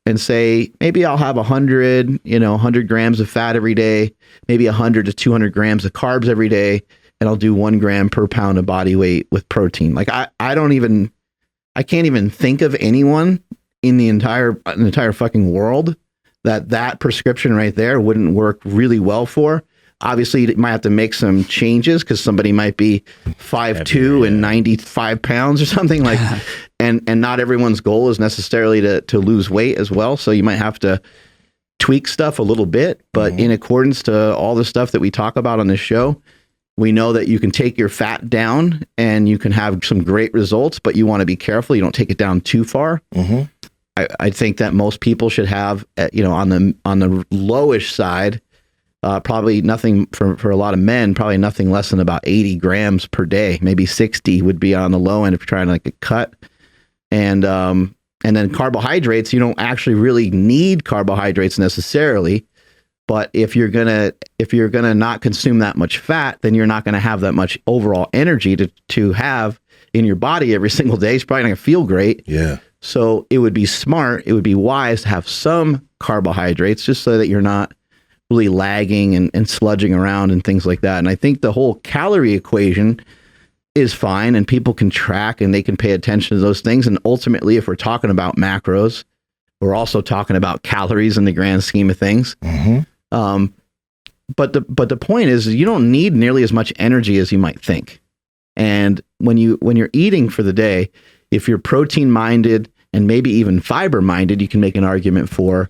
and say, maybe I'll have 100 grams of fat every day, maybe 100 to 200 grams of carbs every day, and I'll do 1 gram per pound of body weight with protein. Like I can't even think of anyone in the entire fucking world that prescription right there wouldn't work really well for. Obviously, you might have to make some changes because somebody might be 5'2" and 95 pounds or something like, and not everyone's goal is necessarily to lose weight as well. So you might have to tweak stuff a little bit, but in accordance to all the stuff that we talk about on this show, we know that you can take your fat down and you can have some great results, but you want to be careful. You don't take it down too far. I think that most people should have, on the lowish side, probably nothing for a lot of men, probably nothing less than about 80 grams per day. Maybe 60 would be on the low end if you're trying to like a cut. And then carbohydrates, you don't actually really need carbohydrates necessarily. But if you're gonna not consume that much fat, then you're not gonna have that much overall energy to have in your body every single day. It's probably not gonna feel great. Yeah. So it would be smart, it would be wise to have some carbohydrates just so that you're not really lagging and sludging around and things like that. And I think the whole calorie equation is fine and people can track and they can pay attention to those things. And ultimately, if we're talking about macros, we're also talking about calories in the grand scheme of things. But the point is you don't need nearly as much energy as you might think. And when you're eating for the day, if you're protein minded and maybe even fiber minded, you can make an argument for,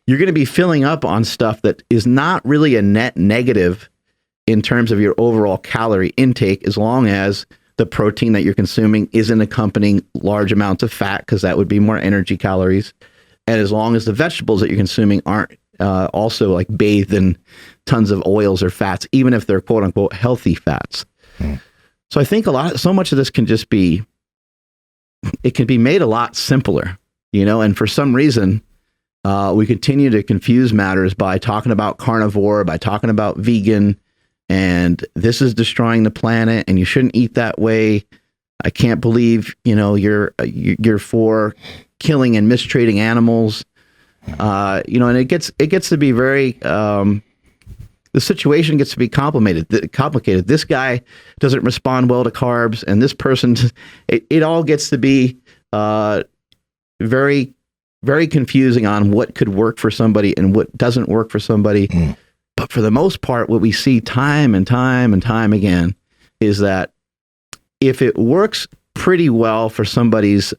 you're going to be filling up on stuff that is not really a net negative in terms of your overall calorie intake, as long as the protein that you're consuming isn't accompanying large amounts of fat, because that would be more energy calories. And as long as the vegetables that you're consuming aren't also like bathed in tons of oils or fats, even if they're quote unquote healthy fats. So I think so much of this can just be, it can be made a lot simpler, and for some reason, we continue to confuse matters by talking about carnivore, by talking about vegan, and this is destroying the planet and you shouldn't eat that way. I can't believe, you're for killing and mistreating animals. And it gets to be very, the situation gets to be complicated. This guy doesn't respond well to carbs, and this person, it all gets to be very, very confusing on what could work for somebody and what doesn't work for somebody. But for the most part, what we see time and time and time again is that if it works pretty well for somebody's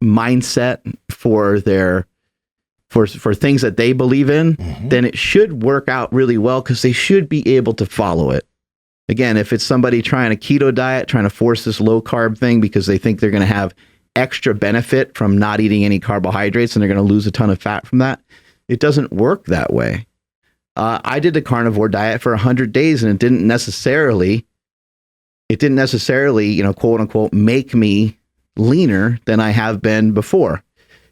mindset for things that they believe in, then it should work out really well because they should be able to follow it. Again, if it's somebody trying a keto diet, trying to force this low carb thing because they think they're going to have extra benefit from not eating any carbohydrates and they're going to lose a ton of fat from that, it doesn't work that way. I did the carnivore diet for 100 days and it didn't necessarily, quote unquote, make me leaner than I have been before.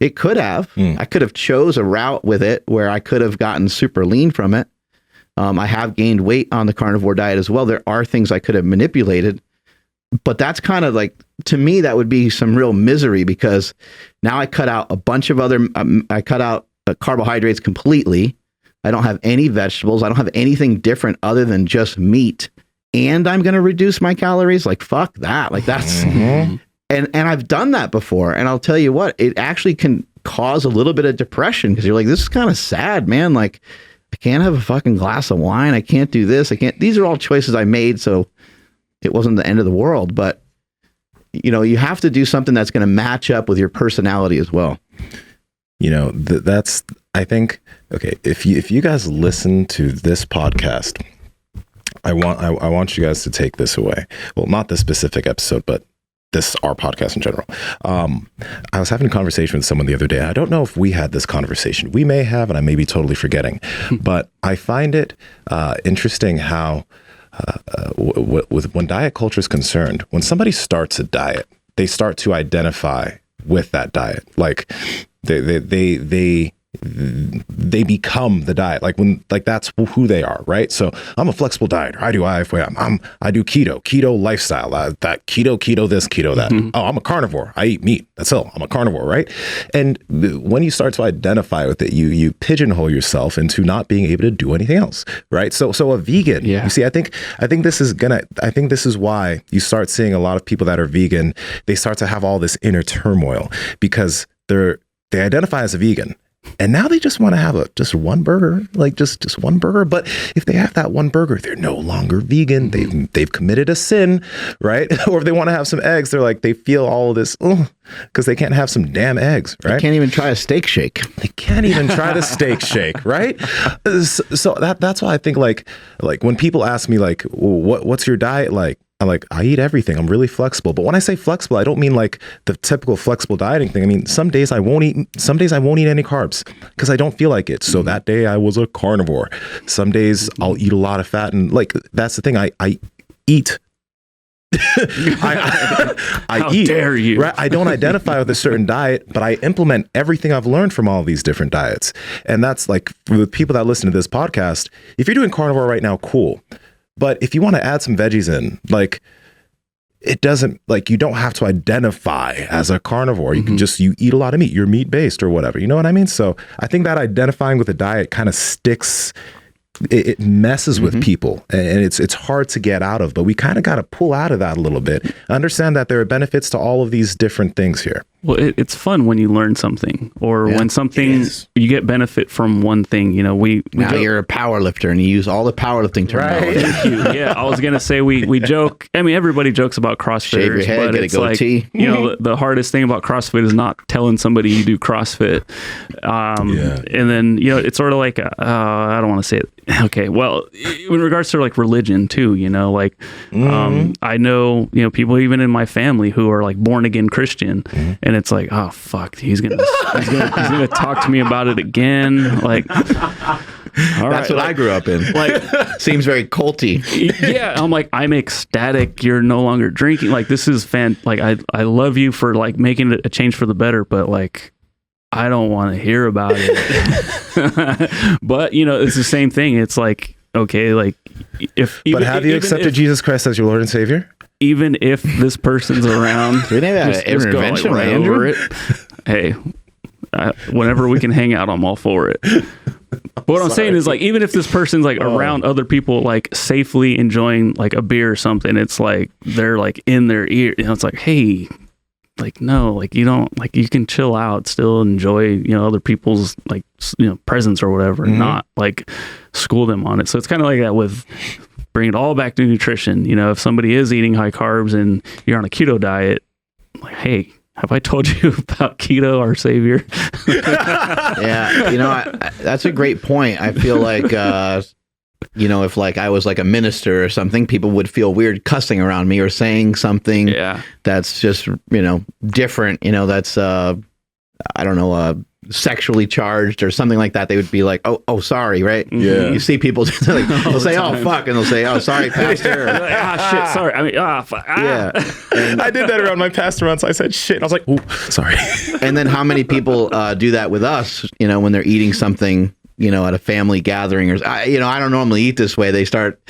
It could have. I could have chose a route with it where I could have gotten super lean from it. I have gained weight on the carnivore diet as well. There are things I could have manipulated, but that's kind of like, to me, that would be some real misery because now I cut out a bunch of other, I cut out carbohydrates completely. I don't have any vegetables. I don't have anything different other than just meat. And I'm going to reduce my calories. Like, fuck that. Like that's, and I've done that before. And I'll tell you what, it actually can cause a little bit of depression because you're like, this is kind of sad, man. Like I can't have a fucking glass of wine. I can't do this. These are all choices I made. So it wasn't the end of the world, but you have to do something that's going to match up with your personality as well. That's, I think, okay, if you guys listen to this podcast, I want you guys to take this away. Well, not this specific episode, but our podcast in general. I was having a conversation with someone the other day. I don't know if we had this conversation. We may have, and I may be totally forgetting, but I find it interesting how when diet culture is concerned, when somebody starts a diet, they start to identify with that diet. Like they become the diet, like that's who they are, right? So I'm a flexible dieter. I do IFY. I do keto lifestyle. That keto this, keto that. Oh, I'm a carnivore. I eat meat. That's all. I'm a carnivore, right? And when you start to identify with it, you pigeonhole yourself into not being able to do anything else, right? So a vegan. Yeah. You see, I think this is why you start seeing a lot of people that are vegan. They start to have all this inner turmoil because they identify as a vegan. And now they just want to have just one burger, like just one burger. But if they have that one burger, they're no longer vegan. They've committed a sin, right? Or if they want to have some eggs, they're like, they feel all of this because they can't have some damn eggs, right? They can't even try a steak shake. They can't even try the steak shake, right? So that's why I think like when people ask me like, what's your diet like? I'm like, I eat everything. I'm really flexible. But when I say flexible, I don't mean like the typical flexible dieting thing. I mean, some days I won't eat any carbs because I don't feel like it. So that day I was a carnivore. Some days I'll eat a lot of fat. And like, that's the thing. I eat. I eat. How dare you? Right? I don't identify with a certain diet, but I implement everything I've learned from all these different diets. And that's like, for the people that listen to this podcast, if you're doing carnivore right now, cool. But if you want to add some veggies in, like it doesn't, like you don't have to identify as a carnivore. You can you eat a lot of meat. You're meat based or whatever. You know what I mean? So I think that identifying with a diet kind of sticks. It messes with people and it's hard to get out of. But we kind of got to pull out of that a little bit. Understand that there are benefits to all of these different things here. Well, it's fun when you learn something or when something you get benefit from one thing. Now you're a power lifter and you use all the powerlifting terminology. Right. Thank you. Yeah, I was gonna say we joke. I mean, everybody jokes about CrossFitters, shave your head, but it's like the hardest thing about CrossFit is not telling somebody you do CrossFit. And then it's sort of like I don't want to say it. Okay, well, in regards to like religion too, I know people even in my family who are like born again Christian, and it's like, oh fuck, he's gonna talk to me about it again. Like, that's what I grew up in. Like, seems very culty. Yeah, I'm like, I'm ecstatic. You're no longer drinking. Like, this is like I love you for like making it a change for the better, but like, I don't want to hear about it. But it's the same thing. It's like, okay, like But have you accepted Jesus Christ as your Lord and Savior? even if this person's around, we didn't have an intervention, right Andrew. over it. Hey, whenever we can hang out, I'm all for it. But what I'm saying is, like, even if this person's like around other people, like safely enjoying like a beer or something, it's like they're like in their ear. You know, it's like, hey, like, no, like you don't, like, you can chill out, still enjoy, you know, other people's like, you know, presence or whatever, not like school them on it. So it's kind of like that with bring it all back to nutrition. You know, if somebody is eating high carbs and you're on a keto diet, like, hey, have I told you about keto, our savior? Yeah, you know, that's a great point. I feel like, you know, if like I was like a minister or something, people would feel weird cussing around me or saying something that's just, you know, different. You know, that's I don't know, sexually charged or something like that. They would be like, oh, sorry, right? Yeah. You see people like, they'll say, oh, fuck, and they'll say, oh, sorry, pastor. Like, shit, sorry. I mean, fuck. Yeah. And I did that around my pastor once. I said shit. And I was like, ooh, sorry. And then how many people do that with us, you know, when they're eating something, you know, at a family gathering or, you know, I don't normally eat this way. They start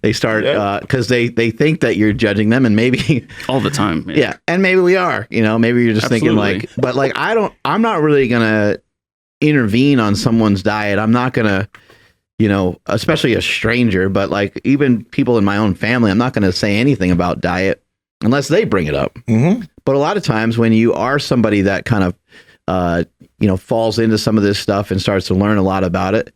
because they think that you're judging them, and maybe all the time. Yeah. And maybe we are, you know, maybe you're just thinking like, but like, I'm not really going to intervene on someone's diet. I'm not going to, you know, especially a stranger, but like even people in my own family, I'm not going to say anything about diet unless they bring it up. Mm-hmm. But a lot of times when you are somebody that kind of, you know, falls into some of this stuff and starts to learn a lot about it,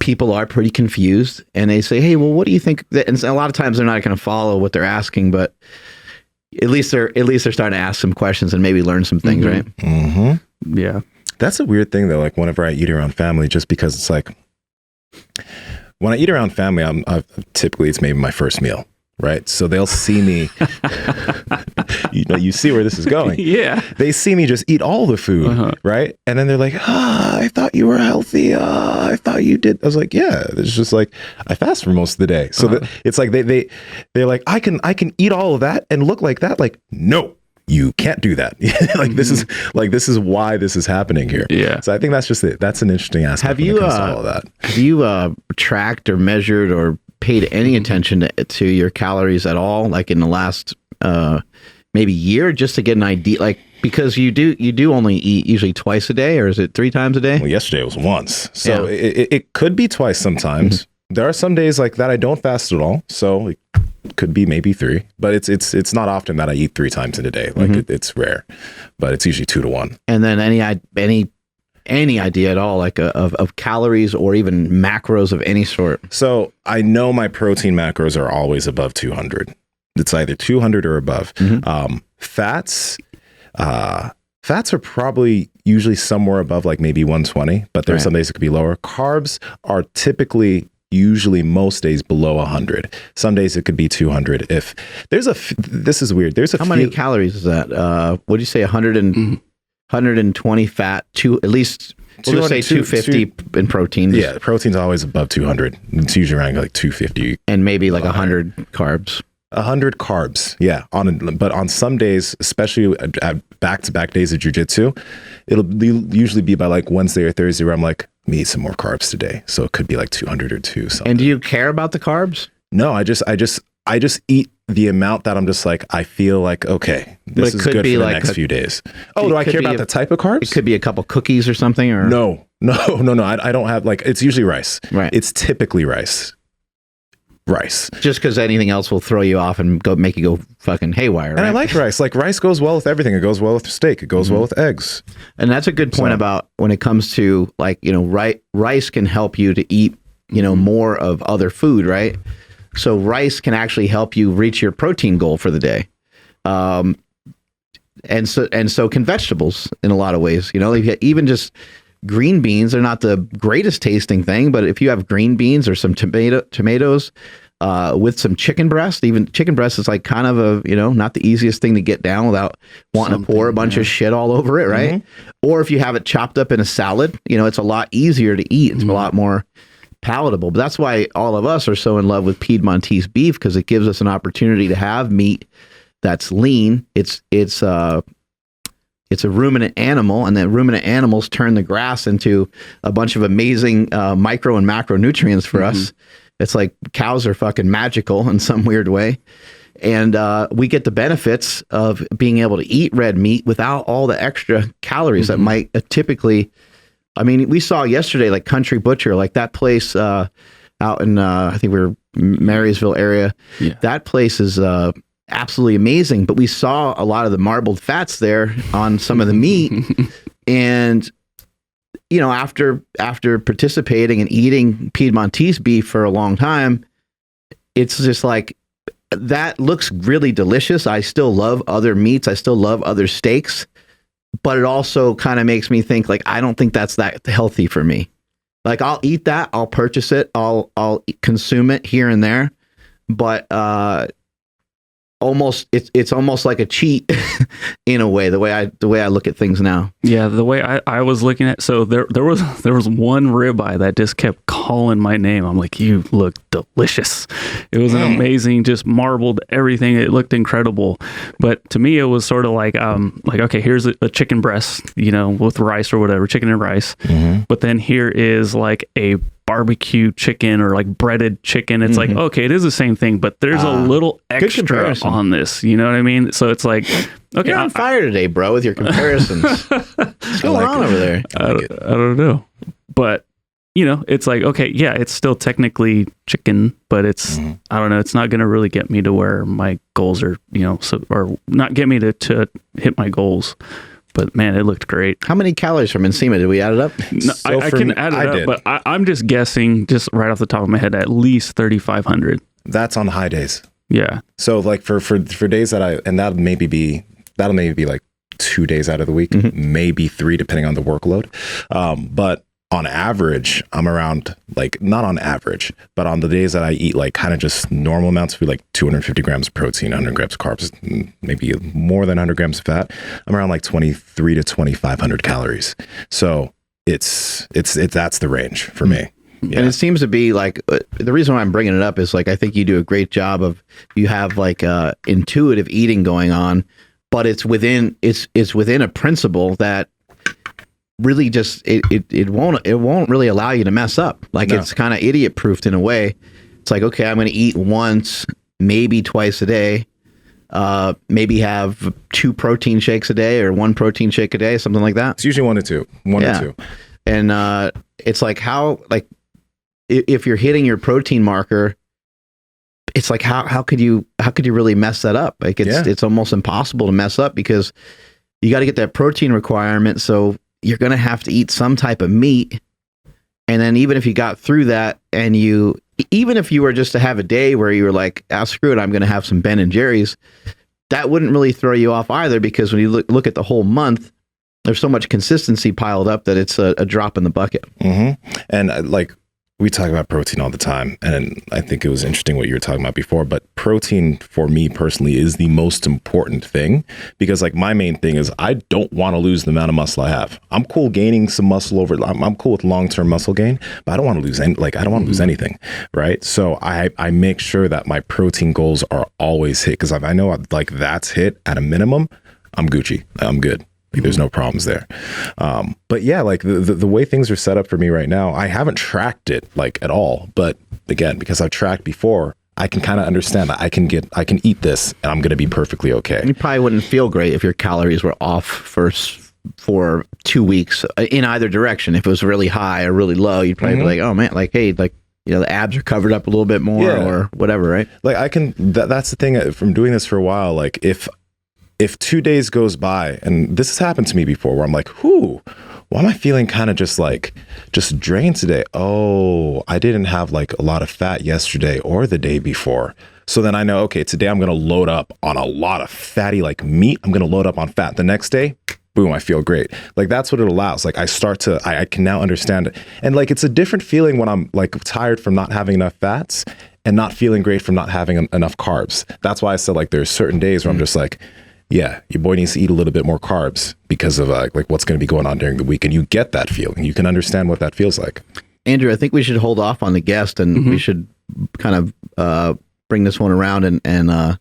people are pretty confused and they say, hey, well, what do you think? And a lot of times they're not going to follow what they're asking, but at least they're starting to ask some questions and maybe learn some things, right? Mm-hmm. Yeah. That's a weird thing though. Like whenever I eat around family, just because it's like, when I eat around family, typically it's maybe my first meal. Right. So they'll see me, you know, you see where this is going. Yeah. They see me just eat all the food. Right. And then they're like, I thought you were healthy. I thought you did. I was like, yeah, it's just like, I fast for most of the day. So it's like, they're like, I can eat all of that and look like that. Like, no, you can't do that. Like, this is why this is happening here. Yeah. So I think that's just it. That's an interesting aspect. Have you, all of that. Have you tracked or measured or paid any attention to your calories at all, like in the last maybe year, just to get an idea, like, because you do only eat usually twice a day, or is it 3 times a day? Well, yesterday was once, so it could be twice sometimes. There are some days like that I don't fast at all, so it could be maybe 3, but it's not often that I eat 3 times in a day. Like it's rare, but it's usually 2 to 1. And then any idea at all, like of calories or even macros of any sort? So I know my protein macros are always above 200. It's either 200 or above. Fats are probably usually somewhere above like maybe 120, but there's some days it could be lower. Carbs are typically usually most days below 100. Some days it could be 200. If there's this is weird. There's how many calories is that? What do you say? 120 fat, at least we'll just say 250 in protein. Yeah, protein's always above 200. It's usually around like 250. And maybe like 100 carbs. 100 carbs, yeah. But on some days, especially at back-to-back days of jiu-jitsu, it'll usually be by like Wednesday or Thursday where I'm like, me eat some more carbs today. So it could be like 200 or 2 something. And do you care about the carbs? No, I just eat the amount that I'm just like, I feel like, okay, this is good for the next few days. Oh, do I care about the type of carbs? It could be a couple cookies or something, or no. I don't have, like, it's usually rice. Right. It's typically rice. Just because anything else will throw you off and make you go fucking haywire. And I like rice. Like, rice goes well with everything. It goes well with steak. It goes well with eggs. And that's a good point about when it comes to, like, you know, rice can help you to eat, you know, more of other food, right? So rice can actually help you reach your protein goal for the day. And so can vegetables in a lot of ways. You know, even just green beans are not the greatest tasting thing, but if you have green beans or some tomatoes with some chicken breast, even chicken breast is like kind of a, you know, not the easiest thing to get down without wanting to pour a bunch of shit all over it, right? Or if you have it chopped up in a salad, you know, it's a lot easier to eat. It's a lot more palatable. But that's why all of us are so in love with Piedmontese beef, because it gives us an opportunity to have meat that's lean. It's a ruminant animal, and then ruminant animals turn the grass into a bunch of amazing micro and macronutrients for us. It's like cows are fucking magical in some weird way. And we get the benefits of being able to eat red meat without all the extra calories that might typically. I mean, we saw yesterday, like Country Butcher, like that place out in, I think we were Marysville area. Yeah. That place is absolutely amazing. But we saw a lot of the marbled fats there on some of the meat. And, you know, after participating and eating Piedmontese beef for a long time, it's just like, that looks really delicious. I still love other meats. I still love other steaks. But it also kind of makes me think, like, I don't think that's that healthy for me. Like, I'll eat that, I'll purchase it, I'll consume it here and there, but it's almost like a cheat in a way, the way I look at things now. Yeah, the way I was looking at, so there was one ribeye that just kept calling my name. I'm like, you look delicious. It was an amazing, just marbled everything. It looked incredible. But to me, it was sort of like okay, here's a chicken breast, you know, with rice or whatever, chicken and rice. But then here is like a barbecue chicken or like breaded chicken. It's like, okay, it is the same thing, but there's a little extra on this. You know what I mean? So it's like, okay, you're on fire today, bro, with your comparisons. What's going on over there? I don't know. But, you know, it's like, okay, yeah, it's still technically chicken, but it's, I don't know, it's not going to really get me to where my goals are, you know, or not get me to hit my goals. But man, it looked great. How many calories from Nsima? Did we add it up? No, I can add it up, but I'm just guessing, just right off the top of my head, at least 3,500. That's on high days. Yeah. So like for days that that'll maybe be like 2 days out of the week, maybe 3, depending on the workload. But on average, I'm around, like, not on average, but on the days that I eat like kind of just normal amounts of food, like 250 grams of protein, 100 grams of carbs, maybe more than 100 grams of fat, I'm around like 23 to 2,500 calories. So it's that's the range for me. Yeah. And it seems to be like, the reason why I'm bringing it up is, like, I think you do a great job of, you have like intuitive eating going on, but it's within a principle that really just it won't really allow you to mess up. Like, no. It's kind of idiot proofed in a way. It's like, okay, I'm going to eat once, maybe twice a day, maybe have 2 protein shakes a day or 1 protein shake a day, something like that. It's usually 1 to 2, 1 to 2. And it's like, how, like, if you're hitting your protein marker, it's like, how could you really mess that up? Like, it's almost impossible to mess up, because you got to get that protein requirement. So you're going to have to eat some type of meat. And then even if you got through that, and even if you were just to have a day where you were like, screw it, I'm going to have some Ben and Jerry's, that wouldn't really throw you off either, because when you look at the whole month, there's so much consistency piled up that it's a drop in the bucket. And like, we talk about protein all the time, and I think it was interesting what you were talking about before, but protein for me personally is the most important thing, because like my main thing is I don't want to lose the amount of muscle I have. I'm cool gaining some muscle I'm cool with long-term muscle gain, but I don't want to lose lose anything, right? So I make sure that my protein goals are always hit, because if I know like that's hit at a minimum, I'm Gucci. I'm good. Like, there's no problems there. But yeah, like the way things are set up for me right now, I haven't tracked it like at all. But again, because I've tracked before, I can kind of understand that I can eat this and I'm going to be perfectly okay. You probably wouldn't feel great if your calories were off for 2 weeks in either direction. If it was really high or really low, you'd probably be like, oh man, like, hey, like, you know, the abs are covered up a little bit more or whatever, right? Like, that's the thing from doing this for a while. Like, if 2 days goes by, and this has happened to me before, where I'm like, why am I feeling kind of just drained today? Oh, I didn't have like a lot of fat yesterday or the day before. So then I know, okay, today I'm going to load up on a lot of fatty, like meat. I'm going to load up on fat. The next day, boom, I feel great. Like, that's what it allows. Like, I can now understand it. And like, it's a different feeling when I'm like tired from not having enough fats and not feeling great from not having enough carbs. That's why I said, like, there's certain days where I'm just like, yeah, your boy needs to eat a little bit more carbs because of like what's going to be going on during the week. And you get that feeling. You can understand what that feels like. Andrew, I think we should hold off on the guest, and we should kind of bring this one around and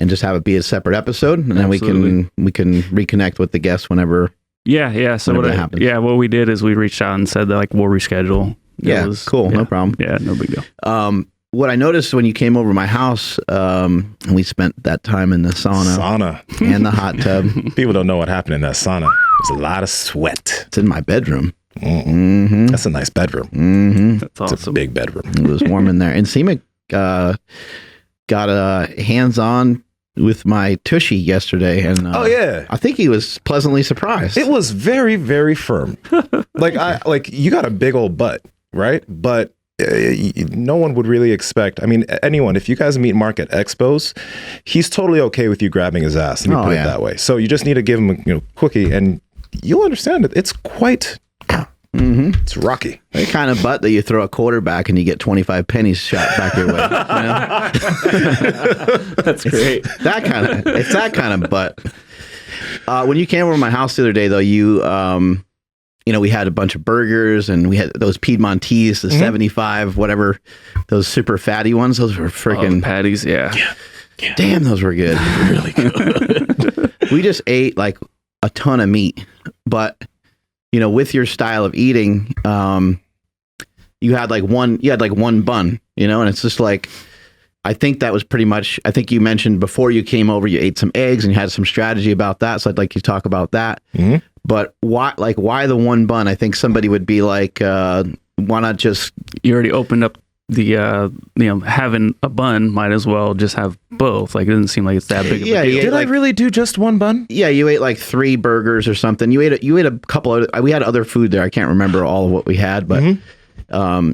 just have it be a separate episode. And then we can reconnect with the guest whenever. Yeah. So what happens. Yeah, what we did is we reached out and said that, like, we'll reschedule. Cool. Yeah, No problem. Yeah, no big deal. what I noticed when you came over to my house, and we spent that time in the sauna and the hot tub. People don't know what happened in that sauna. There's a lot of sweat. It's in my bedroom. That's a nice bedroom. That's awesome. It's a big bedroom. It was warm in there. And Nsima got hands-on with my tushy yesterday, and I think he was pleasantly surprised. It was very, very firm. like you got a big old butt, right? But no one would really expect. I mean, anyone. If you guys meet Mark at expos, he's totally okay with you grabbing his ass. Let me put it that way. So you just need to give him a quickie, and you'll understand it. It's quite. It's rocky. The kind of butt that you throw a quarter back and you get 25 pennies shot back your way. That's great. It's that kind of butt. When you came over to my house the other day, though, we had a bunch of burgers and we had those Piedmontese, the 75, whatever, those super fatty ones. Those were freaking patties. Yeah. Damn, those were good. Really good. We just ate like a ton of meat, but with your style of eating, you had like one bun, and it's just like, I think that was pretty much, I think you mentioned before you came over, you ate some eggs and you had some strategy about that. So I'd like you to talk about that. But why the one bun? I think somebody would be like, why not just, you already opened up the, having a bun, might as well just have both. Like, it doesn't seem like it's that big of a deal. Did I really do just one bun? Yeah, you ate like 3 burgers or something. You ate a couple of, we had other food there. I can't remember all of what we had, but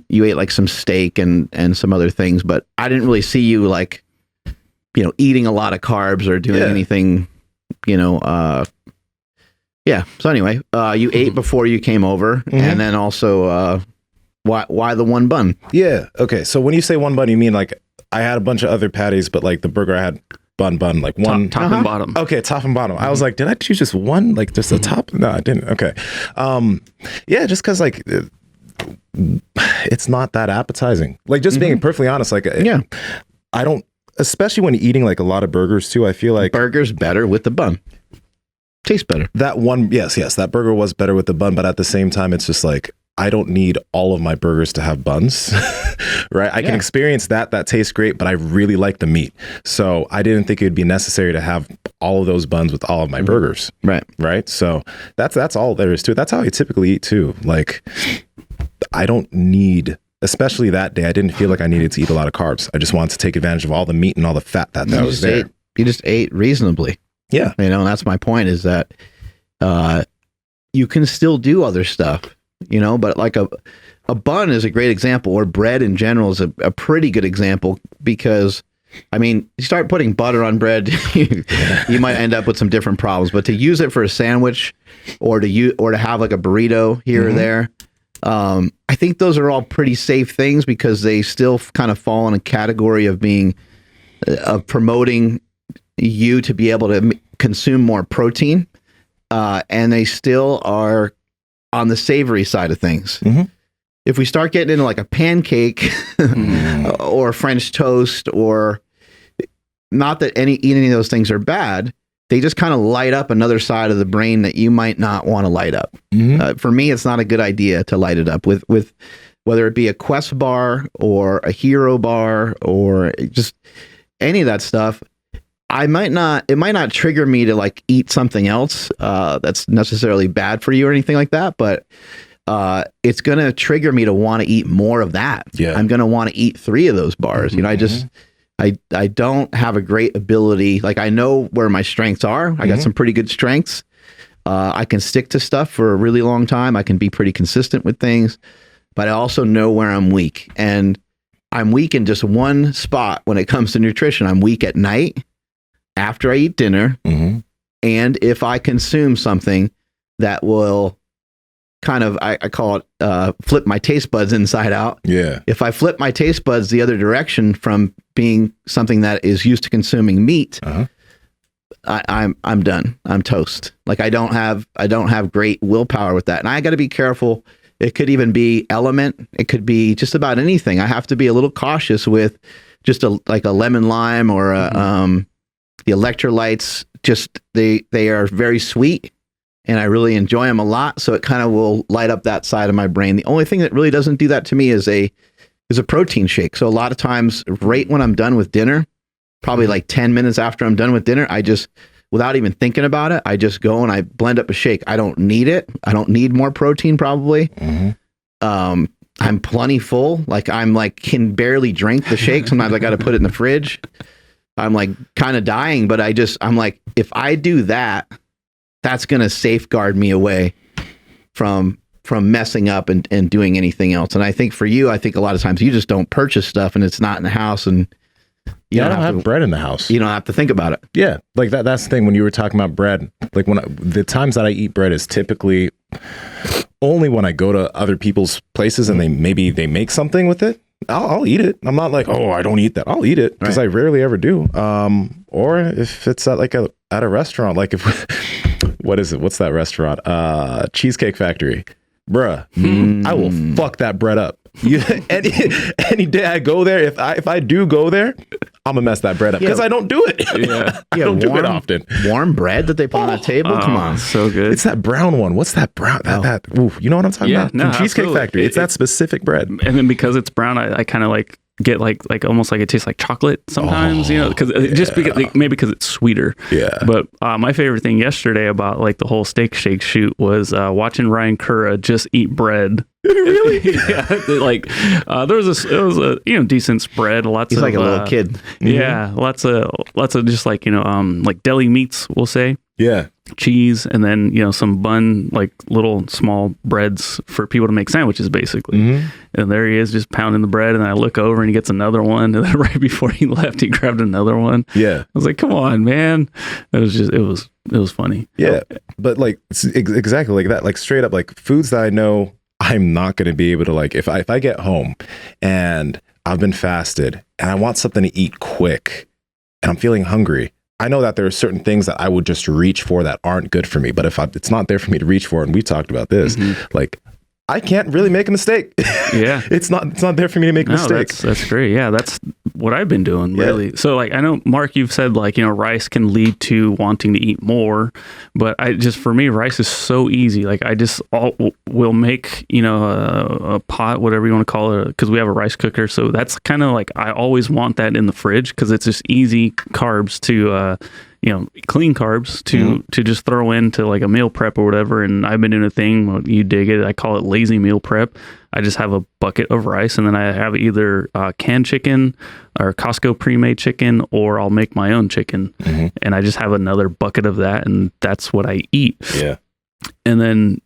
you ate like some steak and some other things, but I didn't really see you like, eating a lot of carbs or doing anything, So anyway, you ate before you came over, and then also, why the one bun? Yeah. Okay. So when you say one bun, you mean like I had a bunch of other patties, but like the burger I had bun, like one top and bottom. Okay, top and bottom. I was like, did I choose just one? Like just the top? No, I didn't. Okay. Yeah, just because like it's not that appetizing. Like just being perfectly honest, like I don't, especially when eating like a lot of burgers too. I feel like burger's better with the bun. Tastes better. That one, yes, that burger was better with the bun, but at the same time, it's just like I don't need all of my burgers to have buns, right? I can experience that tastes great, but I really like the meat. So I didn't think it would be necessary to have all of those buns with all of my burgers. Right. So that's all there is to it. That's how I typically eat too. Like I don't need, especially that day, I didn't feel like I needed to eat a lot of carbs. I just wanted to take advantage of all the meat and all the fat that was there. You just ate reasonably. Yeah. And that's my point is that you can still do other stuff. But like a bun is a great example, or bread in general is a pretty good example, because I mean, you start putting butter on bread, you might end up with some different problems. But to use it for a sandwich, or to have like a burrito here or there, I think those are all pretty safe things, because they still kind of fall in a category of being promoting you to be able to consume more protein, and they still are on the savory side of things. If we start getting into like a pancake or French toast, or not that eating any of those things are bad, they just kind of light up another side of the brain that you might not want to light up. For me, it's not a good idea to light it up with whether it be a Quest bar or a Hero bar or just any of that stuff. It might not trigger me to like eat something else that's necessarily bad for you or anything like that, but it's going to trigger me to want to eat more of that. Yeah. I'm going to want to eat 3 of those bars. I don't have a great ability. Like I know where my strengths are. I got some pretty good strengths. I can stick to stuff for a really long time. I can be pretty consistent with things, but I also know where I'm weak, and I'm weak in just one spot when it comes to nutrition. I'm weak at night, after I eat dinner, and if I consume something that will kind of, I call it flip my taste buds inside out. Yeah. If I flip my taste buds the other direction from being something that is used to consuming meat, I'm done. I'm toast. Like I don't have great willpower with that, and I got to be careful. It could even be element. It could be just about anything. I have to be a little cautious with just like a lemon lime or the electrolytes. Just they are very sweet, and I really enjoy them a lot. So it kind of will light up that side of my brain. The only thing that really doesn't do that to me is a is a protein shake. So a lot of times, right when I'm done with dinner, probably like 10 minutes after I'm done with dinner, I just, without even thinking about it, I just go and I blend up a shake. I don't need it. I don't need more protein probably. I'm plenty full. Like I'm like can barely drink the shake. Sometimes I got to put it in the fridge. I'm like kind of dying, but I'm like, if I do that, that's going to safeguard me away from messing up and doing anything else. And I think for you, I think a lot of times you just don't purchase stuff and it's not in the house and I don't have bread in the house. You don't have to think about it. Yeah. Like that's the thing when you were talking about bread, like the times that I eat bread is typically only when I go to other people's places and they make something with it. I'll eat it. I'm not like, oh, I don't eat that. I'll eat it because I rarely ever do. Or if it's at a restaurant, like what is it? What's that restaurant? Cheesecake Factory. Bruh, I will fuck that bread up. Any day I go there, if I do go there, I'm gonna mess that bread up because I don't do it. I don't do it often. Warm bread that they put on a table. Come on, so good. It's that brown one. What's that brown? You know what I'm talking about? No, From Cheesecake Factory. It's that specific bread. And then because it's brown, I kind of like get like almost like it tastes like chocolate sometimes, because maybe because it's sweeter. Yeah. But my favorite thing yesterday about like the whole steak shake shoot was watching Ryan Cura just eat bread. Really? Yeah. Like it was a decent spread. He's like a little kid. Yeah. Lots of just like like deli meats, we'll say. Yeah. Cheese and then some bun, like little small breads for people to make sandwiches basically. And there he is just pounding the bread, and I look over and he gets another one, and then right before he left he grabbed another one. Yeah. I was like, come on, man. It was funny. Yeah. But like it's exactly like that, like straight up like foods that I know I'm not going to be able to, like, if I get home and I've been fasted and I want something to eat quick and I'm feeling hungry, I know that there are certain things that I would just reach for that aren't good for me. But if it's not there for me to reach for, and we talked about this, like I can't really make a mistake. Yeah. It's not there for me to make a mistake. That's great. Yeah. That's what I've been doing really. So like, I know Mark, you've said like, rice can lead to wanting to eat more, but for me, rice is so easy. Like we'll make, a pot, whatever you want to call it, cause we have a rice cooker. So that's kind of like, I always want that in the fridge cause it's just easy carbs to, clean carbs to just throw into like a meal prep or whatever. And I've been doing a thing, you dig it, I call it lazy meal prep. I just have a bucket of rice and then I have either canned chicken or Costco pre-made chicken, or I'll make my own chicken. And I just have another bucket of that, and that's what I eat. Yeah. And then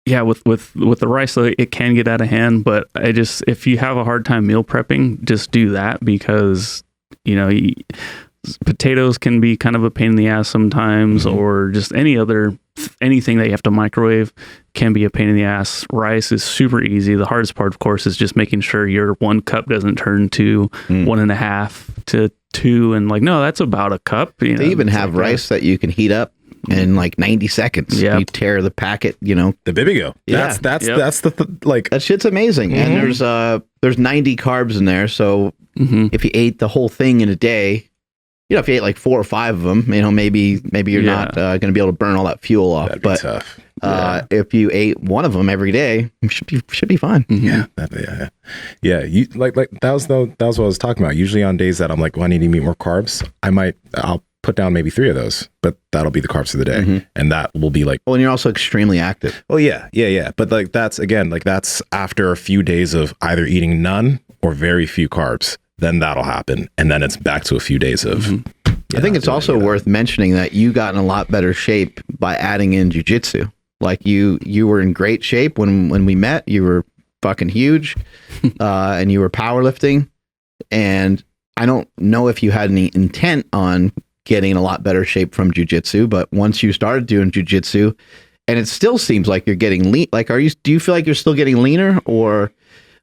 with the rice, it can get out of hand, but if you have a hard time meal prepping, just do that because, potatoes can be kind of a pain in the ass sometimes, or just anything that you have to microwave can be a pain in the ass. Rice is super easy. The hardest part, of course, is just making sure your 1 cup doesn't turn to 1.5 to 2. And like, no, that's about a cup. They even have rice that you can heat up in like 90 seconds. You tear the packet, the Bibigo. Yeah. That's like that shit's amazing. And there's 90 carbs in there. So if you ate the whole thing in a day, if you ate like 4 or 5 of them, maybe you're not going to be able to burn all that fuel off. That'd be tough. If you ate one of them every day, it should be fine. Yeah. You like that was what I was talking about. Usually on days that I'm like, well, I need to eat more carbs, I'll put down maybe 3 of those, but that'll be the carbs for the day, and that will be like. Well, and you're also extremely active. Oh yeah. But like that's after a few days of either eating none or very few carbs. Then that'll happen, and then it's back to a few days of. I think it's also worth mentioning that you got in a lot better shape by adding in jiu-jitsu. Like you were in great shape when we met. You were fucking huge, and you were powerlifting. And I don't know if you had any intent on getting in a lot better shape from jiu-jitsu, but once you started doing jiu-jitsu, and it still seems like you're getting lean. Like, do you feel like you're still getting leaner, or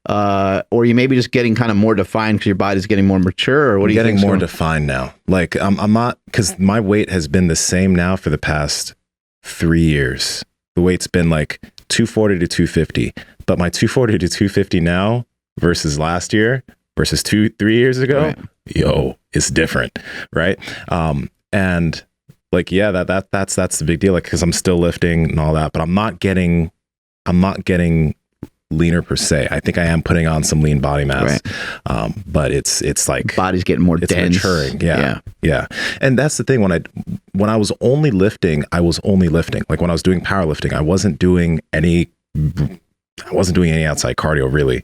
you maybe just getting kind of more defined because your body's getting more mature, or what are you getting more defined now? Like I'm not, because my weight has been the same now for the past 3 years. The weight's been like 240 to 250, but my 240 to 250 now versus last year versus 3 years ago, it's different, right? And like that's the big deal, like because I'm still lifting and all that, but I'm not getting leaner per se. I think I am putting on some lean body mass, but it's like body's getting more dense. Maturing. Yeah. And that's the thing. When I was only lifting, Like when I was doing powerlifting, I wasn't doing any outside cardio really.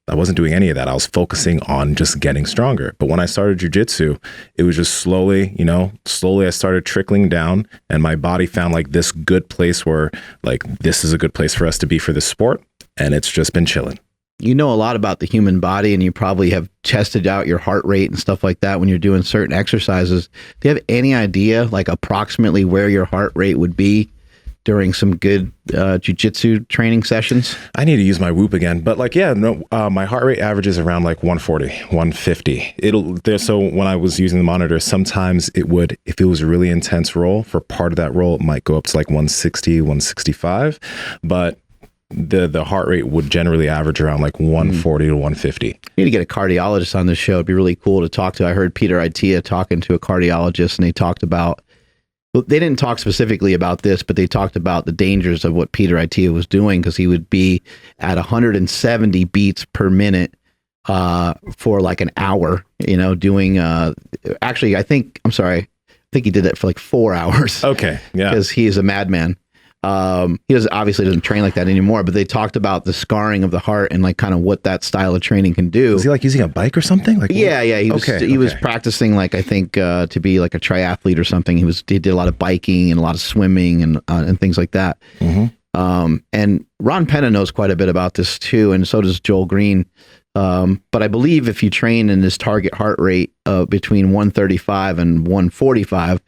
I wasn't doing any of that. I was focusing on just getting stronger. But when I started jujitsu, it was just slowly I started trickling down, and my body found like this good place where like, this is a good place for us to be for this sport. And it's just been chilling. You know a lot about the human body, and you probably have tested out your heart rate and stuff like that when you're doing certain exercises. Do you have any idea like approximately where your heart rate would be during some good jiu-jitsu training sessions? I need to use my Whoop again, but like, my heart rate averages around like 140, 150. So when I was using the monitor, sometimes it would, if it was a really intense roll, for part of that roll, it might go up to like 160, 165, but the heart rate would generally average around like 140 to 150. You need to get a cardiologist on this show. It'd be really cool to talk to. I heard Peter Itea talking to a cardiologist, and they talked about, well, they didn't talk specifically about this, but they talked about the dangers of what Peter Itea was doing, because he would be at 170 beats per minute for like an hour, doing, actually, I think he did that for like 4 hours. Okay. Yeah. Because he is a madman. He obviously doesn't train like that anymore, but they talked about the scarring of the heart and like kind of what that style of training can do. Was he like using a bike or something? Like, yeah. He was practicing like, I think, to be like a triathlete or something. He did a lot of biking and a lot of swimming and things like that. Mm-hmm. And Ron Penna knows quite a bit about this too. And so does Joel Green. But I believe if you train in this target heart rate between 135 and 145,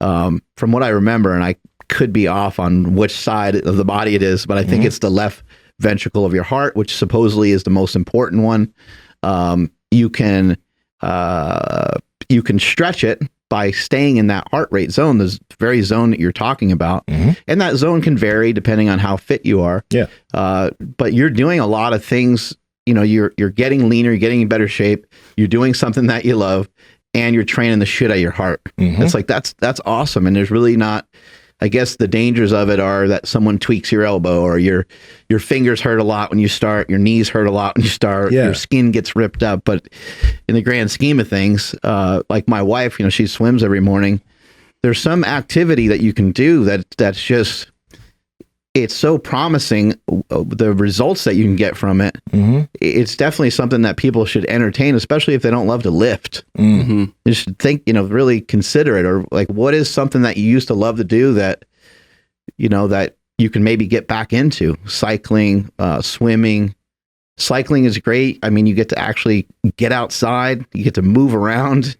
from what I remember, and I could be off on which side of the body it is, but I think it's the left ventricle of your heart, which supposedly is the most important one. You can stretch it by staying in that heart rate zone, this very zone that you're talking about. And that zone can vary depending on how fit you are. Yeah. But you're doing a lot of things, you're getting leaner, you're getting in better shape, you're doing something that you love, and you're training the shit out of your heart. It's like, that's awesome. And there's really not, I guess the dangers of it are that someone tweaks your elbow, or your fingers hurt a lot when you start, your knees hurt a lot when you start, your skin gets ripped up. But in the grand scheme of things, like my wife, she swims every morning. There's some activity that you can do that's just, it's so promising, the results that you can get from it. It's definitely something that people should entertain, especially if they don't love to lift. You should think, really consider it, or like, what is something that you used to love to do that, that you can maybe get back into? Cycling, swimming. Cycling is great. I mean, you get to actually get outside, you get to move around.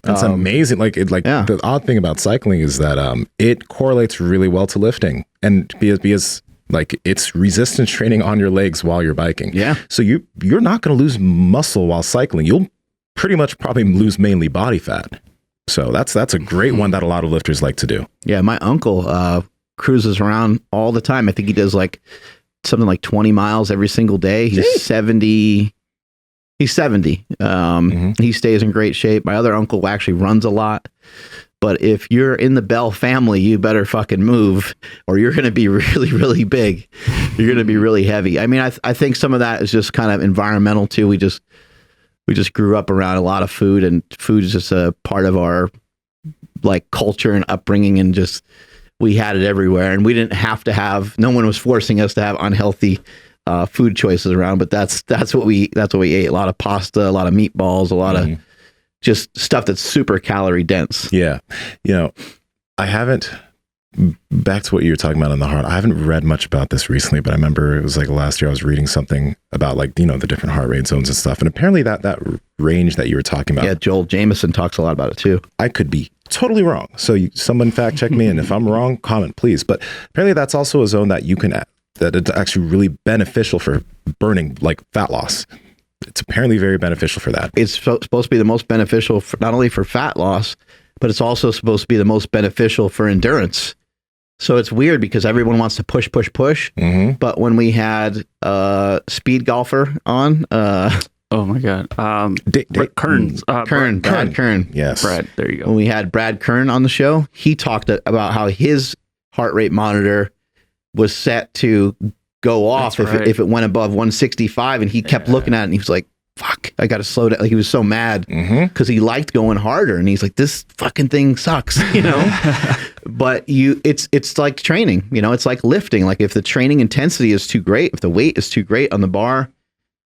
It's amazing. The odd thing about cycling is that it correlates really well to lifting, and because like it's resistance training on your legs while you're biking. Yeah. So you're not going to lose muscle while cycling. You'll pretty much probably lose mainly body fat. So that's a great one that a lot of lifters like to do. Yeah. My uncle cruises around all the time. I think he does like something like 20 miles every single day. He's 70. He's 70. He stays in great shape. My other uncle actually runs a lot. But if you're in the Bell family, you better fucking move, or you're going to be really, really big. You're going to be really heavy. I mean, I think some of that is just kind of environmental too. We just grew up around a lot of food, and food is just a part of our like culture and upbringing, and just we had it everywhere, and we didn't have to have. No one was forcing us to have unhealthy food choices around, but that's what we ate. A lot of pasta, a lot of meatballs, a lot of just stuff that's super calorie dense. Yeah. I haven't, back to what you were talking about on the heart, I haven't read much about this recently, but I remember it was like last year I was reading something about like, the different heart rate zones and stuff. And apparently that range that you were talking about. Yeah. Joel Jameson talks a lot about it too. I could be totally wrong. So someone fact check me. And if I'm wrong, comment please. But apparently that's also a zone that you can that it's actually really beneficial for burning like fat loss. It's apparently very beneficial for that. It's supposed to be the most beneficial not only for fat loss, but it's also supposed to be the most beneficial for endurance. So it's weird because everyone wants to push. But when we had speed golfer on, oh my God, Brad Kern. Yes. Brad, there you go. When we had Brad Kern on the show, he talked about how his heart rate monitor was set to go off if it went above 165, and he kept looking at it and he was like, fuck, I got to slow down. Like, he was so mad because he liked going harder, and he's like, this fucking thing sucks, you know? But it's like training, you know, it's like lifting. Like, if the training intensity is too great, if the weight is too great on the bar,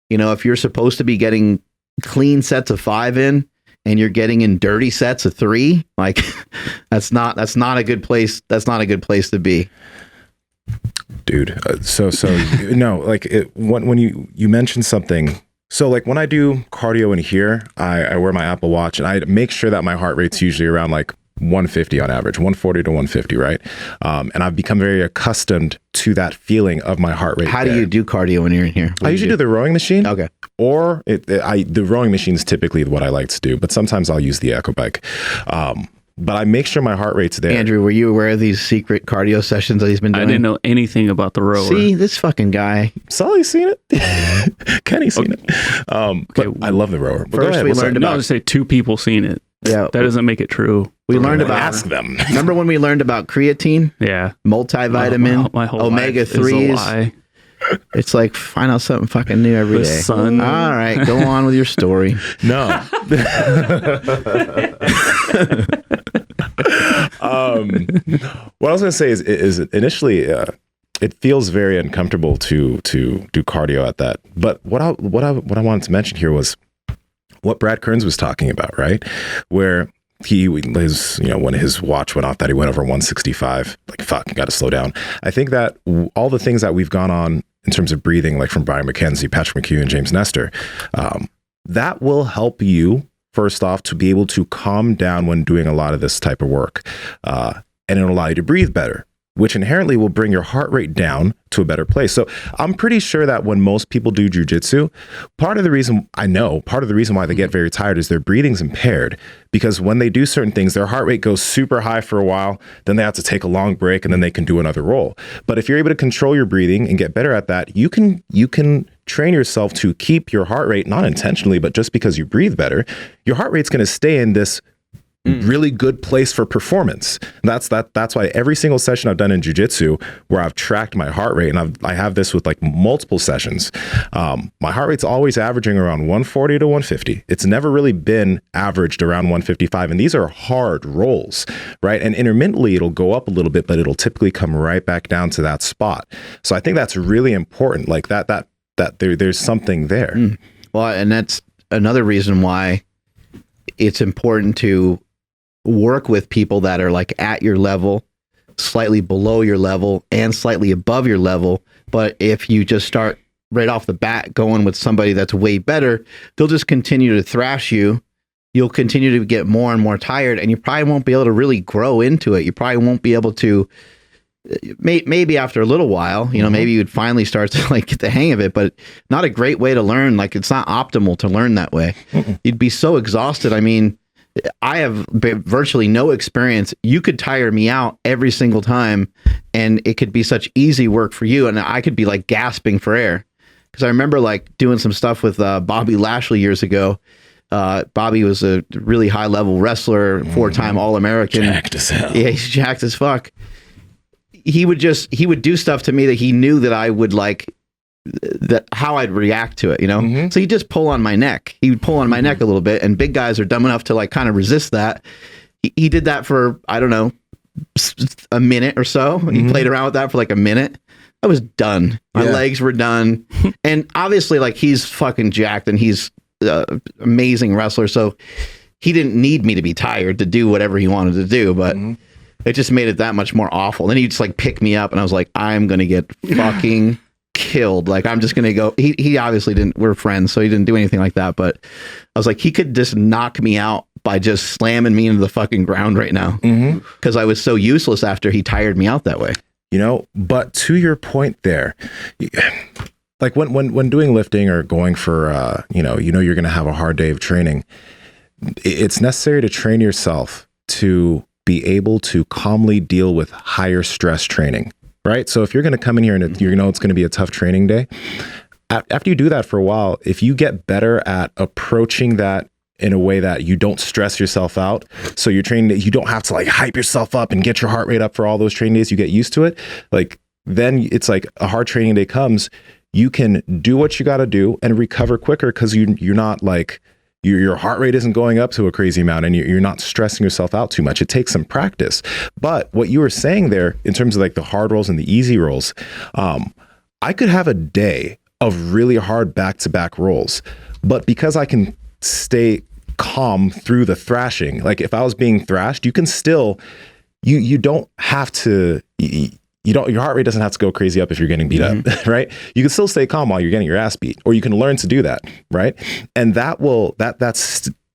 you know, if you're supposed to be getting clean sets of 5 in and you're getting in dirty sets of 3, like that's not a good place. That's not a good place to be. Dude. No, like when you mentioned something. So like when I do cardio in here, I wear my Apple Watch and I make sure that my heart rate's usually around like 150 on average, 140 to 150, right? And I've become very accustomed to that feeling of my heart rate. How do you do cardio when you're in here? I usually do the rowing machine. Okay. Or the rowing machine is typically what I like to do, but sometimes I'll use the Echo Bike. But I make sure my heart rate's there. Andrew, were you aware of these secret cardio sessions that he's been doing? I didn't know anything about the rower. See, this fucking guy. Sully's seen it. Kenny's seen it. But I love the rower. But first we learned about... No, just say 2 people seen it. Yeah. That doesn't make it true. We learned about... Ask them. Remember when we learned about creatine? Yeah. Multivitamin, my whole omega-3s. It's like, find out something fucking new every day. Sun. All right, go on with your story. No. What I was going to say is initially it feels very uncomfortable to do cardio at that. But what I wanted to mention here was what Brad Kearns was talking about, right? Where when his watch went off that he went over 165, like, fuck, got to slow down. I think that all the things that we've gone on in terms of breathing, like from Brian McKenzie, Patrick McHugh, and James Nestor, that will help you, first off, to be able to calm down when doing a lot of this type of work. And it'll allow you to breathe better, which inherently will bring your heart rate down to a better place. So I'm pretty sure that when most people do jujitsu, part of the reason why they get very tired is their breathing's impaired, because when they do certain things, their heart rate goes super high for a while, then they have to take a long break, and then they can do another roll. But if you're able to control your breathing and get better at that, you can train yourself to keep your heart rate, not intentionally, but just because you breathe better, your heart rate's going to stay in this really good place for performance. That's why every single session I've done in jiu-jitsu where I've tracked my heart rate, and I have this with like multiple sessions, my heart rate's always averaging around 140 to 150. It's never really been averaged around 155, and these are hard rolls, right? And intermittently it'll go up a little bit, but it'll typically come right back down to that spot. So I think that's really important, like that there's something there. Well, and that's another reason why it's important to work with people that are like at your level, slightly below your level, and slightly above your level. But if you just start right off the bat going with somebody that's way better, they'll just continue to thrash you. You'll continue to get more and more tired, and you probably won't be able to really grow into it. You probably won't be able to, maybe after a little while, you know, maybe you'd finally start to like get the hang of it, but not a great way to learn. Like, it's not optimal to learn that way. You'd be so exhausted. I mean, I have virtually no experience. You could tire me out every single time, and it could be such easy work for you, and I could be like gasping for air. Because I remember like doing some stuff with Bobby Lashley years ago. Bobby was a really high level wrestler, 4-time All-American. Jacked as hell. Yeah, he's jacked as fuck. He would do stuff to me that he knew that I would like, that how I'd react to it, you know? So he'd just pull on my neck. He would pull on my neck a little bit, and big guys are dumb enough to like kind of resist that. He did that for, I don't know, a minute or so. He played around with that for like a minute. I was done. My legs were done. And obviously like he's fucking jacked, and he's amazing wrestler. So he didn't need me to be tired to do whatever he wanted to do, but it just made it that much more awful. Then he'd just like pick me up, and I was like, I'm going to get fucking killed. Like, I'm just going to go. He obviously didn't, we're friends, so he didn't do anything like that. But I was like, he could just knock me out by just slamming me into the fucking ground right now. Because I was so useless after he tired me out that way. You know, but to your point there, like when doing lifting or going for, you're going to have a hard day of training, it's necessary to train yourself to be able to calmly deal with higher stress training, right? So if you're going to come in here and it's going to be a tough training day, after you do that for a while, if you get better at approaching that in a way that you don't stress yourself out, so you're training, you don't have to like hype yourself up and get your heart rate up for all those training days, you get used to it. Like, then it's like a hard training day comes, you can do what you got to do and recover quicker because you're not like, your heart rate isn't going up to a crazy amount and you're not stressing yourself out too much. It takes some practice. But what you were saying there in terms of like the hard rolls and the easy rolls, I could have a day of really hard back-to-back rolls, but because I can stay calm through the thrashing, like if I was being thrashed, you can still, you don't have to, your heart rate doesn't have to go crazy up if you're getting beat up, right? You can still stay calm while you're getting your ass beat, or you can learn to do that, right? And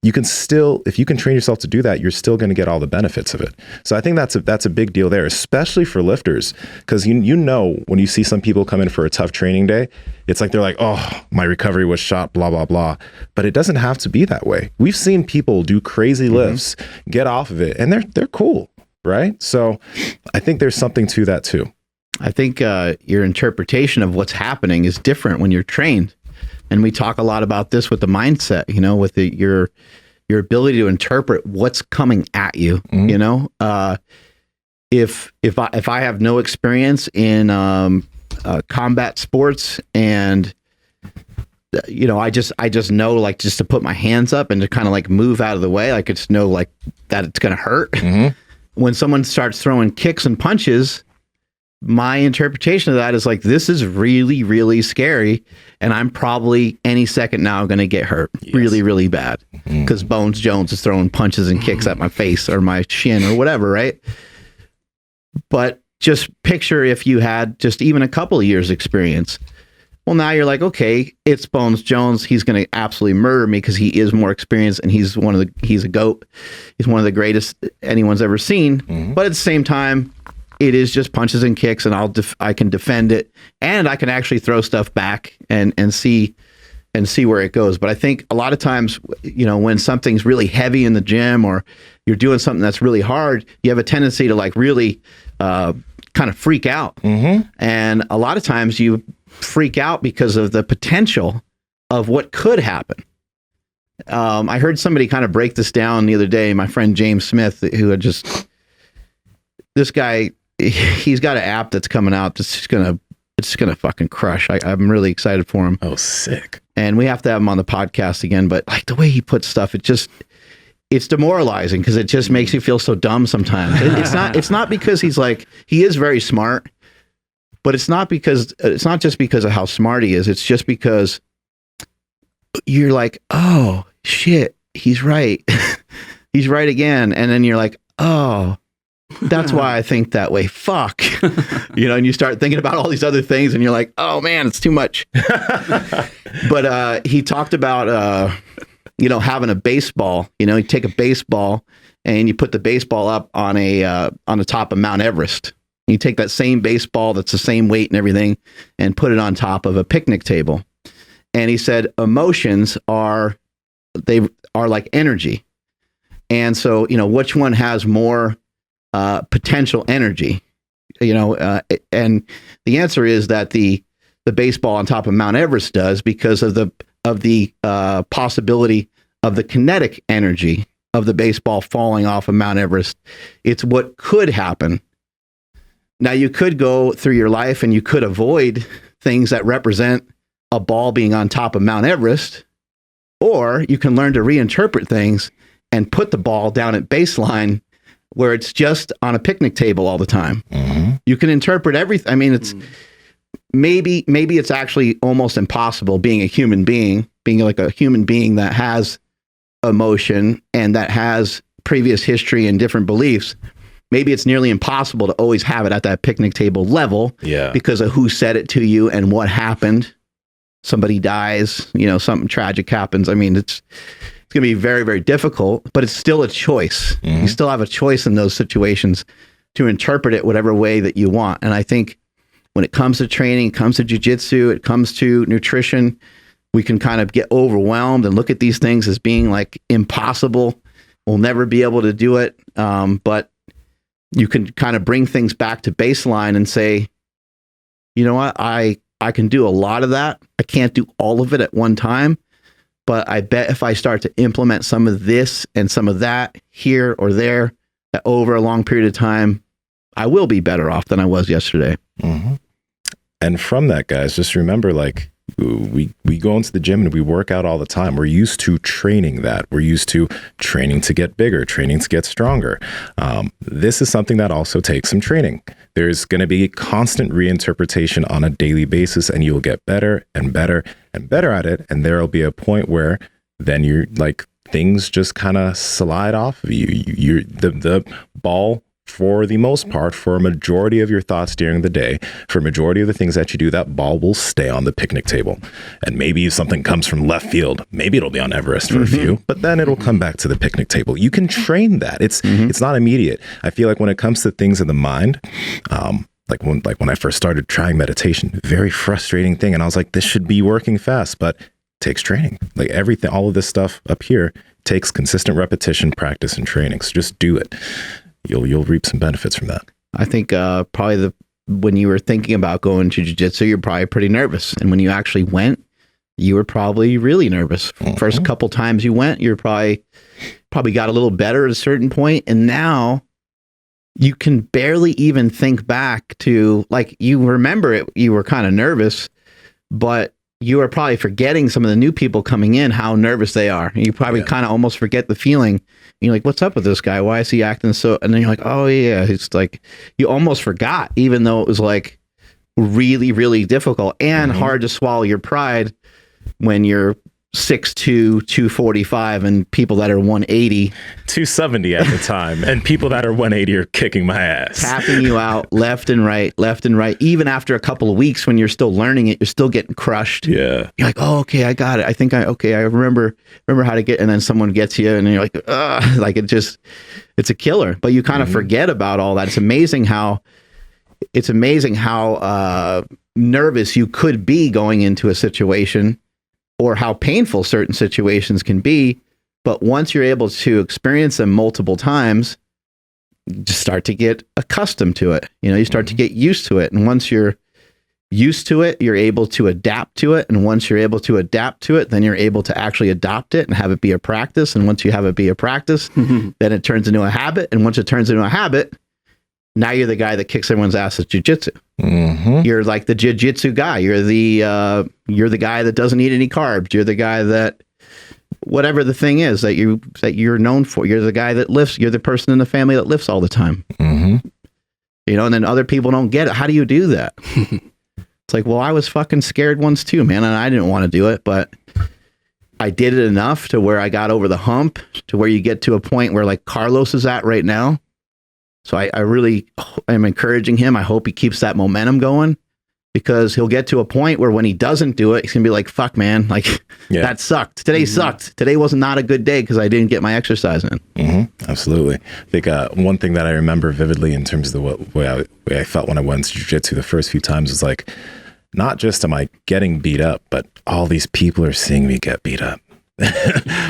you can still, if you can train yourself to do that, you're still going to get all the benefits of it. So I think that's a big deal there, especially for lifters, because you know when you see some people come in for a tough training day, it's like they're like, oh, my recovery was shot, blah, blah, blah. But it doesn't have to be that way. We've seen people do crazy lifts, get off of it, and they're cool. Right. So I think there's something to that too. I think your interpretation of what's happening is different when you're trained. And we talk a lot about this with the mindset, you know, with your ability to interpret what's coming at you. You know, if I have no experience in combat sports and you know, I just know like just to put my hands up and to kind of like move out of the way, I could just know like that it's going to hurt. When someone starts throwing kicks and punches, my interpretation of that is like, this is really, really scary. And I'm probably any second now going to get hurt really, really bad because Bones Jones is throwing punches and kicks at my face or my shin or whatever. Right. But just picture if you had just even a couple of years experience. Well, now you're like, okay, it's Bones Jones. He's going to absolutely murder me because he is more experienced and he's a GOAT. He's one of the greatest anyone's ever seen. But at the same time, it is just punches and kicks, and I can defend it, and I can actually throw stuff back and see where it goes. But I think a lot of times, you know, when something's really heavy in the gym or you're doing something that's really hard, you have a tendency to like really kind of freak out. And a lot of times you freak out because of the potential of what could happen. I heard somebody kind of break this down the other day. My friend James Smith, who had this guy, he's got an app that's coming out that's it's gonna fucking crush. I'm really excited for him. Oh, sick. And we have to have him on the podcast again. But like the way he puts stuff, it's demoralizing because it just makes you feel so dumb sometimes. It's not because he is very smart. But it's not just because of how smart he is. It's just because you're like, oh shit, he's right. He's right again. And then you're like, oh, that's why I think that way. Fuck. You know, and you start thinking about all these other things and you're like, oh man, it's too much. But he talked about, you know, having a baseball, you know, you take a baseball and you put the baseball up on the top of Mount Everest. You take that same baseball that's the same weight and everything and put it on top of a picnic table. And he said emotions are like energy. And so, you know, which one has more potential energy? You know, and the answer is that the baseball on top of Mount Everest does because of the possibility of the kinetic energy of the baseball falling off of Mount Everest. It's what could happen. Now, you could go through your life and you could avoid things that represent a ball being on top of Mount Everest, or you can learn to reinterpret things and put the ball down at baseline where it's just on a picnic table all the time. You can interpret everything. I mean, it's maybe it's actually almost impossible being a human being, being like a human being that has emotion and that has previous history and different beliefs. Maybe it's nearly impossible to always have it at that picnic table level because of who said it to you and what happened. Somebody dies, you know, something tragic happens. I mean, it's going to be very, very difficult, but it's still a choice. You still have a choice in those situations to interpret it whatever way that you want. And I think when it comes to training, it comes to jiu-jitsu, it comes to nutrition, we can kind of get overwhelmed and look at these things as being like impossible. We'll never be able to do it. But you can kind of bring things back to baseline and say, you know what, I can do a lot of that. I can't do all of it at one time, but I bet if I start to implement some of this and some of that here or there over a long period of time, I will be better off than I was yesterday. Mm-hmm. And from that, guys, just remember, like, we go into the gym and we work out all the time. We're used to training that. We're used to training to get bigger, training to get stronger. This is something that also takes some training. There's going to be constant reinterpretation on a daily basis, and you'll get better and better and better at it. And there'll be a point where then you're like, things just kind of slide off of you. You're the ball, for the most part, for a majority of your thoughts during the day, for a majority of the things that you do, that ball will stay on the picnic table. And maybe if something comes from left field, maybe it'll be on Everest for a few, but then it'll come back to the picnic table. You can train that. It's not immediate. I feel like when it comes to things in the mind, like when I first started trying meditation, very frustrating thing. And I was like, this should be working fast, but it takes training. Like everything, all of this stuff up here takes consistent repetition, practice, and training. So just do it. You'll reap some benefits from that. I think probably when you were thinking about going to jiu-jitsu, you're probably pretty nervous. And when you actually went, you were probably really nervous. First couple times you went, you're probably got a little better at a certain point. And now you can barely even think back to, like, you remember it, you were kind of nervous, but you are probably forgetting some of the new people coming in, how nervous they are. And you probably kind of almost forget the feeling. You're like, what's up with this guy? Why is he acting so? And then you're like, oh yeah, it's like, you almost forgot, even though it was like really, really difficult and hard to swallow your pride when you're 6'2", 245, and people that are 180, 270 at the time, and people that are 180 are kicking my ass, tapping you out left and right. Even after a couple of weeks, when you're still learning it, you're still getting crushed. Yeah, you're like, oh, okay, I got it. I think I remember how to get. And then someone gets you, and you're like, ugh, like it's a killer. But you kind of forget about all that. It's amazing how nervous you could be going into a situation, or how painful certain situations can be. But once you're able to experience them multiple times, you just start to get accustomed to it. You know, you start to get used to it. And once you're used to it, you're able to adapt to it. And once you're able to adapt to it, then you're able to actually adopt it and have it be a practice. And once you have it be a practice, then it turns into a habit. And once it turns into a habit, now you're the guy that kicks everyone's ass at jiu-jitsu. You're like the jiu-jitsu guy. You're the guy that doesn't eat any carbs. You're the guy that, whatever the thing is that you're known for. You're the guy that lifts. You're the person in the family that lifts all the time. You know, and then other people don't get it. How do you do that? It's like, well, I was fucking scared once too, man, and I didn't want to do it, but I did it enough to where I got over the hump, to where you get to a point where, like, Carlos is at right now. So I really am encouraging him. I hope he keeps that momentum going, because he'll get to a point where when he doesn't do it, he's going to be like, fuck, man, like, that sucked. Today sucked. Today was not a good day because I didn't get my exercise in. Absolutely. I think one thing that I remember vividly in terms of the way I felt when I went to jiu-jitsu the first few times was like, not just am I getting beat up, but all these people are seeing me get beat up.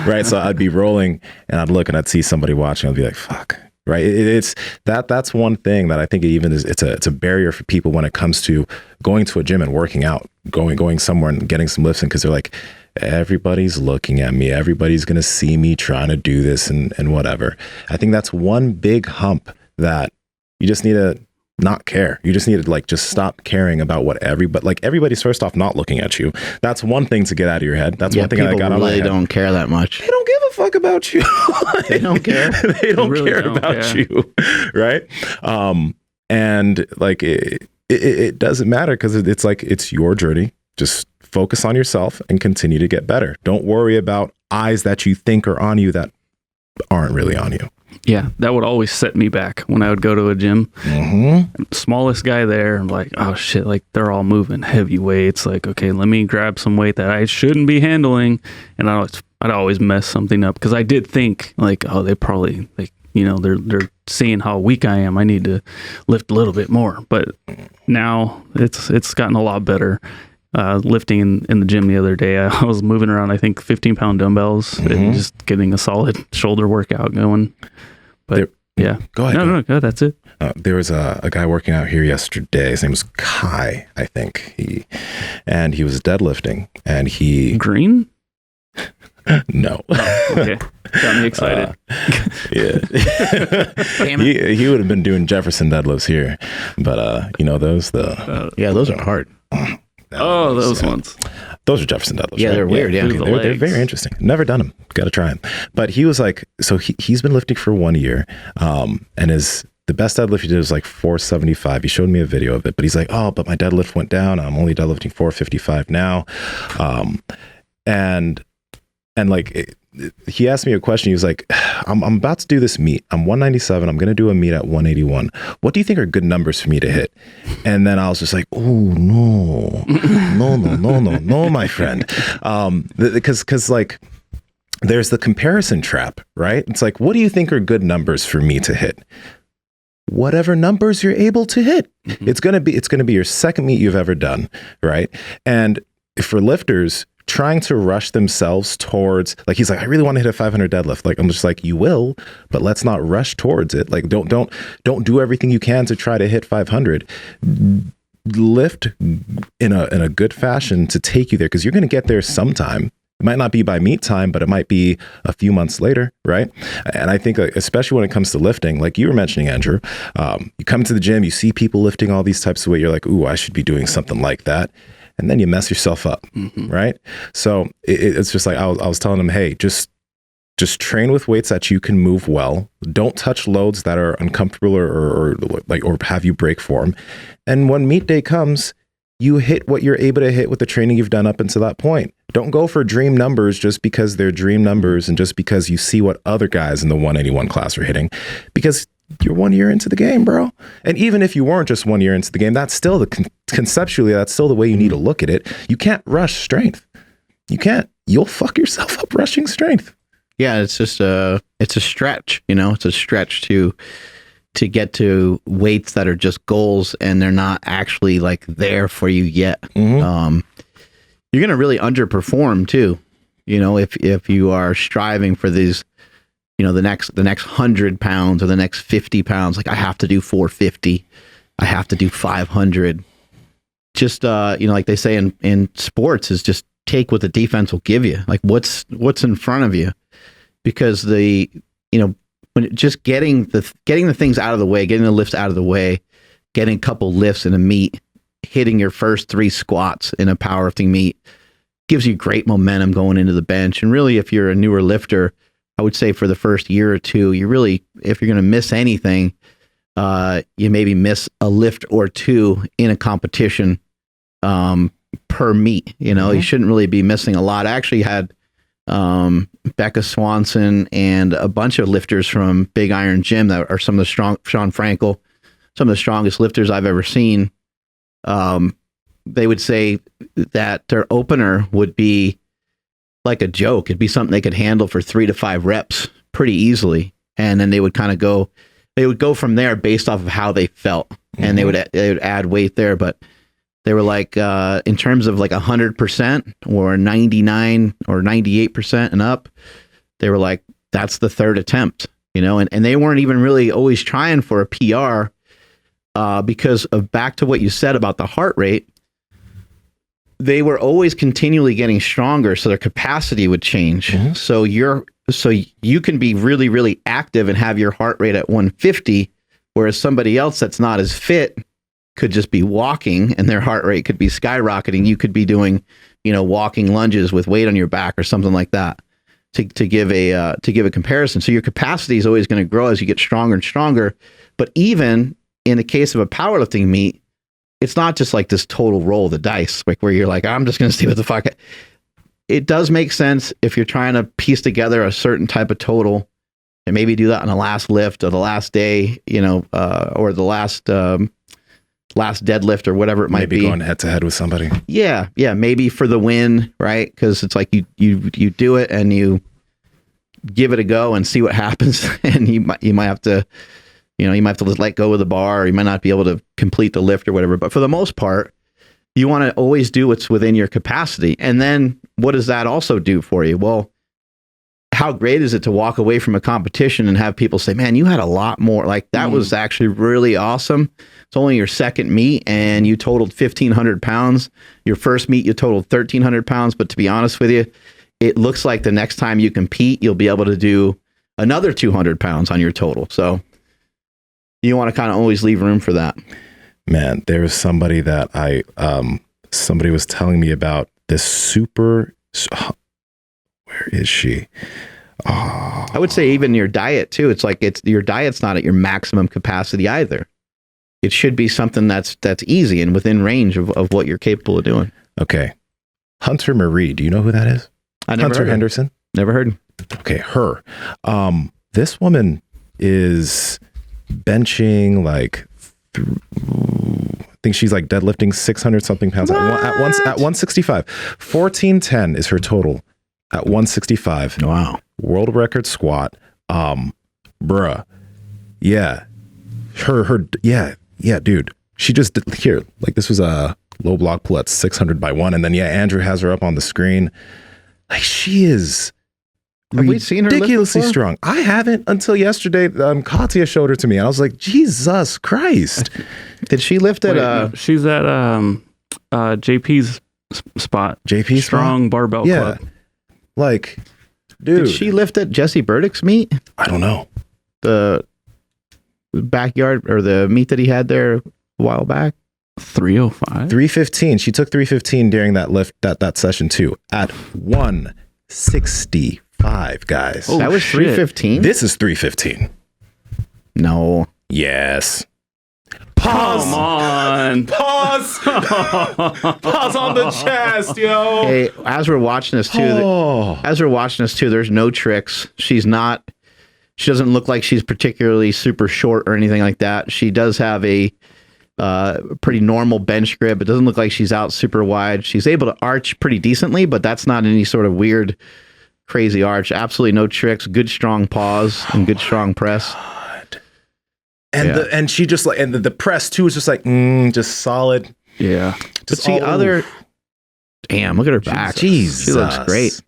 Right? So I'd be rolling and I'd look and I'd see somebody watching. I'd be like, fuck. Right. It's that's one thing that I think it's a barrier for people when it comes to going to a gym and working out, going somewhere and getting some lifts in, because they're like, everybody's looking at me. Everybody's going to see me trying to do this and whatever. I think that's one big hump that you just need to not care. You just need to, like, just stop caring about what everybody's first off not looking at you. That's one thing to get out of your head. That's one thing I got on my head. People really don't care that much. They don't give a fuck about you. They don't care. They don't really care about you. Right. And like, it doesn't matter, because it's like, it's your journey. Just focus on yourself and continue to get better. Don't worry about eyes that you think are on you that aren't really on you. Yeah, that would always set me back when I would go to a gym. Smallest guy there, I'm like, oh shit, like, they're all moving heavy weights. Like, okay, let me grab some weight that I shouldn't be handling. And I'd always mess something up, because I did think, like, oh, they probably, like, you know, they're seeing how weak I am. I need to lift a little bit more. But now it's gotten a lot better. Lifting in the gym the other day, I was moving around, I think, 15-pound dumbbells and just getting a solid shoulder workout going. But yeah, go ahead. No, that's it. There was a guy working out here yesterday. His name was Kai, I think. He was deadlifting, and he Green. No. Oh, okay. Got me excited. Yeah. Damn it. he would have been doing Jefferson Deadlifts here. But, those are hard. Those ones. Those are Jefferson Deadlifts. Yeah, right? they're weird. Yeah, they're very interesting. Never done them. Got to try them. But he was like, so he's been lifting for 1 year, and the best deadlift he did was like 475. He showed me a video of it, but he's like, oh, but my deadlift went down. I'm only deadlifting 455 now, and like. He asked me a question. He was like, I'm about to do this meet. I'm 197. I'm going to do a meet at 181. What do you think are good numbers for me to hit? And then I was just like, oh, no, my friend. Because like, there's the comparison trap, right? It's like, what do you think are good numbers for me to hit? Whatever numbers you're able to hit. Mm-hmm. It's going to be your second meet you've ever done, right? And for lifters, trying to rush themselves towards, like, he's like, I really want to hit a 500 deadlift. Like, I'm just like, you will, but let's not rush towards it. Like, don't do everything you can to try to hit 500. Lift in a good fashion to take you there, because you're going to get there sometime. It might not be by meet time, but it might be a few months later, right? And I think, especially when it comes to lifting, like you were mentioning, Andrew, you come to the gym, you see people lifting all these types of weight, you're like, ooh, I should be doing something like that. And then you mess yourself up, right? So it's just like, I was telling him, hey, just train with weights that you can move well. Don't touch loads that are uncomfortable or have you break form. And when meet day comes, you hit what you're able to hit with the training you've done up until that point. Don't go for dream numbers just because they're dream numbers and just because you see what other guys in the 181 class are hitting, because you're 1 year into the game, bro. And even if you weren't just 1 year into the game, that's still conceptually, that's still the way you need to look at it. You can't rush strength. You can't. You'll fuck yourself up rushing strength. Yeah, it's just it's a stretch, it's a stretch to get to weights that are just goals and they're not actually like there for you yet. Mm-hmm. You're going to really underperform too. If you are striving for these, the next 100 pounds or the next 50 pounds, like I have to do 450, I have to do 500. Just, like they say in sports, is just take what the defense will give you. Like what's in front of you, because when just getting the things out of the way, getting the lifts out of the way, getting a couple lifts in a meet, hitting your first 3 squats in a powerlifting meet gives you great momentum going into the bench. And really, if you're a newer lifter, I would say for the first year or two, you really, if you're going to miss anything, you maybe miss a lift or two in a competition per meet. You shouldn't really be missing a lot. I actually had Becca Swanson and a bunch of lifters from Big Iron Gym that are some of the Sean Frankel, some of the strongest lifters I've ever seen. They would say that their opener would be like a joke. It'd be something they could handle for 3 to 5 reps pretty easily. And then they would kind of go from there based off of how they felt. And they would add weight there. But they were like, in terms of like 100% or 99 or 98% and up, they were like, that's the third attempt, and they weren't even really always trying for a PR, because of back to what you said about the heart rate. They were always continually getting stronger, so their capacity would change. Mm-hmm. So you can be really, really active and have your heart rate at 150, whereas somebody else that's not as fit could just be walking and their heart rate could be skyrocketing. You could be doing, walking lunges with weight on your back or something like that to give a comparison. So your capacity is always going to grow as you get stronger and stronger. But even in the case of a powerlifting meet, it's not just like this total roll of the dice, like where you're like, I'm just going to see what the fuck. It does make sense if you're trying to piece together a certain type of total and maybe do that on the last lift or the last day, or the last deadlift or whatever it might be. Maybe going head to head with somebody. Yeah. Maybe for the win, right? Because it's like you do it and you give it a go and see what happens, and you might have to. You might have to let go of the bar, or you might not be able to complete the lift or whatever. But for the most part, you want to always do what's within your capacity. And then what does that also do for you? Well, how great is it to walk away from a competition and have people say, man, you had a lot more. Like that was actually really awesome. It's only your second meet and you totaled 1,500 pounds. Your first meet, you totaled 1,300 pounds. But to be honest with you, it looks like the next time you compete, you'll be able to do another 200 pounds on your total. So you want to kind of always leave room for that. Man, there was somebody that somebody was telling me about this super, where is she? Oh. I would say even your diet too. It's like your diet's not at your maximum capacity either. It should be something that's easy and within range of what you're capable of doing. Okay. Hunter Marie, do you know who that is? Hunter Henderson? Never heard. Okay, her. This woman is benching like, I think she's like deadlifting 600 something pounds at 165. 1410 is her total at 165. Wow. World record squat. Bruh. Yeah. Yeah, dude. She just did here. Like this was a low block pull at 600 by 1. And then Andrew has her up on the screen. Like she is Have we seen her lift ridiculously before? strong. I haven't until yesterday. Katya showed her to me, and I was like, Jesus Christ. Did she lift at she's at JP's spot. JP Strong Barbell Club. Like, dude. Did she lift at Jesse Burdick's meet? I don't know. The backyard or the meet that he had there a while back? 305. 315. She took 315 during that lift, that session too, at 165, guys. That was 315? This is 315. No. Yes. Pause. Come on. Pause. Pause on the chest, yo. Hey, as we're watching this too, there's no tricks. She doesn't look like she's particularly super short or anything like that. She does have a pretty normal bench grip. It doesn't look like she's out super wide. She's able to arch pretty decently, but that's not any sort of weird, crazy arch. Absolutely no tricks. Good strong pause and good strong press. And and she just like, and the press too is just like just solid. Yeah. But see damn, look at her back. Jesus. She looks great.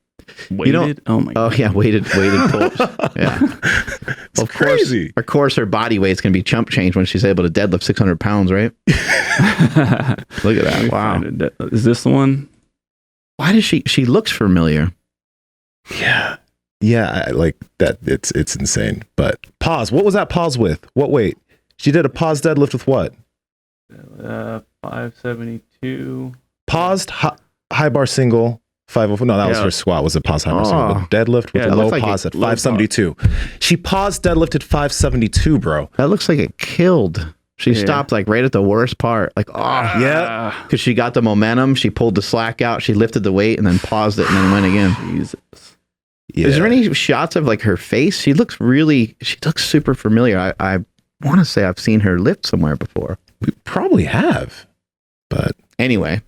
Weighted? Oh my God. Oh yeah, weighted pulls. Yeah. It's crazy. Of course, her body weight's gonna be chump change when she's able to deadlift 600 pounds, right? Look at that! Wow. Is this the one? Why does she looks familiar? Yeah, I like that. It's insane. But pause. What was that pause with? What weight? She did a pause deadlift with what? 572. Paused high bar single. 504. No, that was her squat. Was a pause high bar single. But deadlift with a low pause at 572. She paused deadlifted 572, bro. That looks like it killed. She stopped like right at the worst part. Like, yeah. Because she got the momentum. She pulled the slack out. She lifted the weight and then paused it and then went again. Jesus. Yeah. Is there any shots of like her face? She looks super familiar. I want to say I've seen her lift somewhere before. We probably have. But anyway,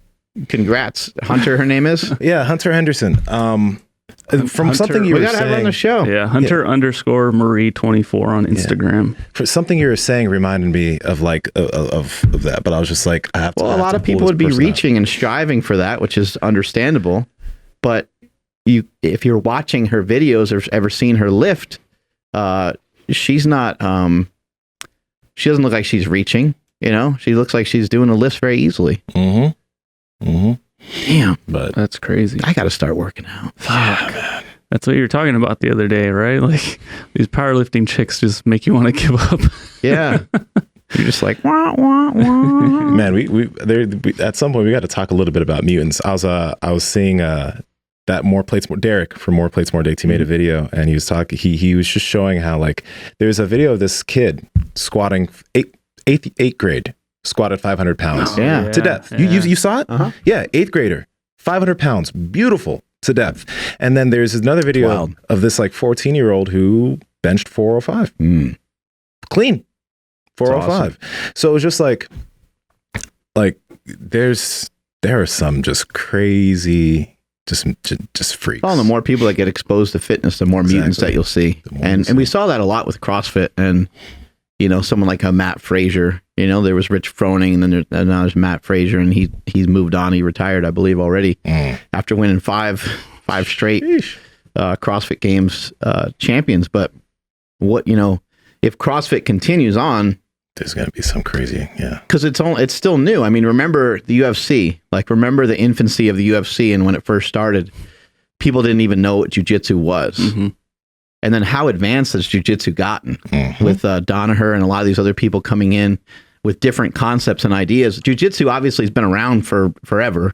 congrats. Hunter, her name is? Yeah, Hunter Henderson. From Hunter, something you were saying. We got to have her on the show. Yeah, Hunter _ Marie 24 on Instagram. For something you were saying reminded me of like of that, but I was just like, I have to. Well, a lot of people would be reaching and striving for that, which is understandable. But if you're watching her videos or ever seen her lift, she's not. She doesn't look like she's reaching. You know, she looks like she's doing the lifts very easily. Damn, but that's crazy. I got to start working out. Fuck. Man. That's what you were talking about the other day, right? Like these powerlifting chicks just make you want to give up. Yeah. You're just like, wah, wah, wah. Man, we at some point we got to talk a little bit about mutants. I was seeing that Derek from More Plates More Dates. He made a video and he was talking. He was just showing how like there's a video of this kid squatting eighth grade. Squatted 500 pounds to depth. Yeah. You saw it? Uh-huh. Yeah, 8th grader, 500 pounds, beautiful to depth. And then there's another video of this like 14-year-old who benched 405. Clean. 405. Awesome. So it was just like there are some just crazy, just freaks. Oh, the more people that get exposed to fitness, the more mutants that you'll see. And we saw that a lot with CrossFit and someone like a Matt Frazier. There was Rich Froning, and then now there's Matt Frazier, and he's moved on. He retired, I believe, already after winning five straight CrossFit Games champions. But if CrossFit continues on, there's going to be some crazy, because it's still new. I mean, remember the UFC? Like, remember the infancy of the UFC, and when it first started, people didn't even know what jiu-jitsu was. And then how advanced has jiu-jitsu gotten with Danaher and a lot of these other people coming in with different concepts and ideas. Jiu-jitsu obviously has been around for forever.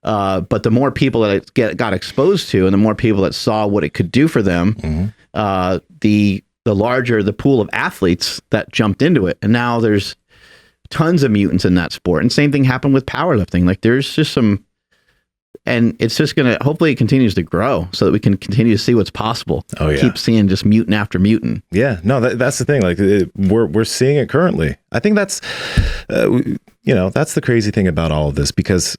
But the more people that it got exposed to and the more people that saw what it could do for them, the larger the pool of athletes that jumped into it. And now there's tons of mutants in that sport. And same thing happened with powerlifting. Like there's just some, and it's just going to, hopefully it continues to grow so that we can continue to see what's possible. Oh, yeah. Keep seeing just mutant after mutant. Yeah, no, that's the thing. Like we're seeing it currently. I think that's, that's the crazy thing about all of this, because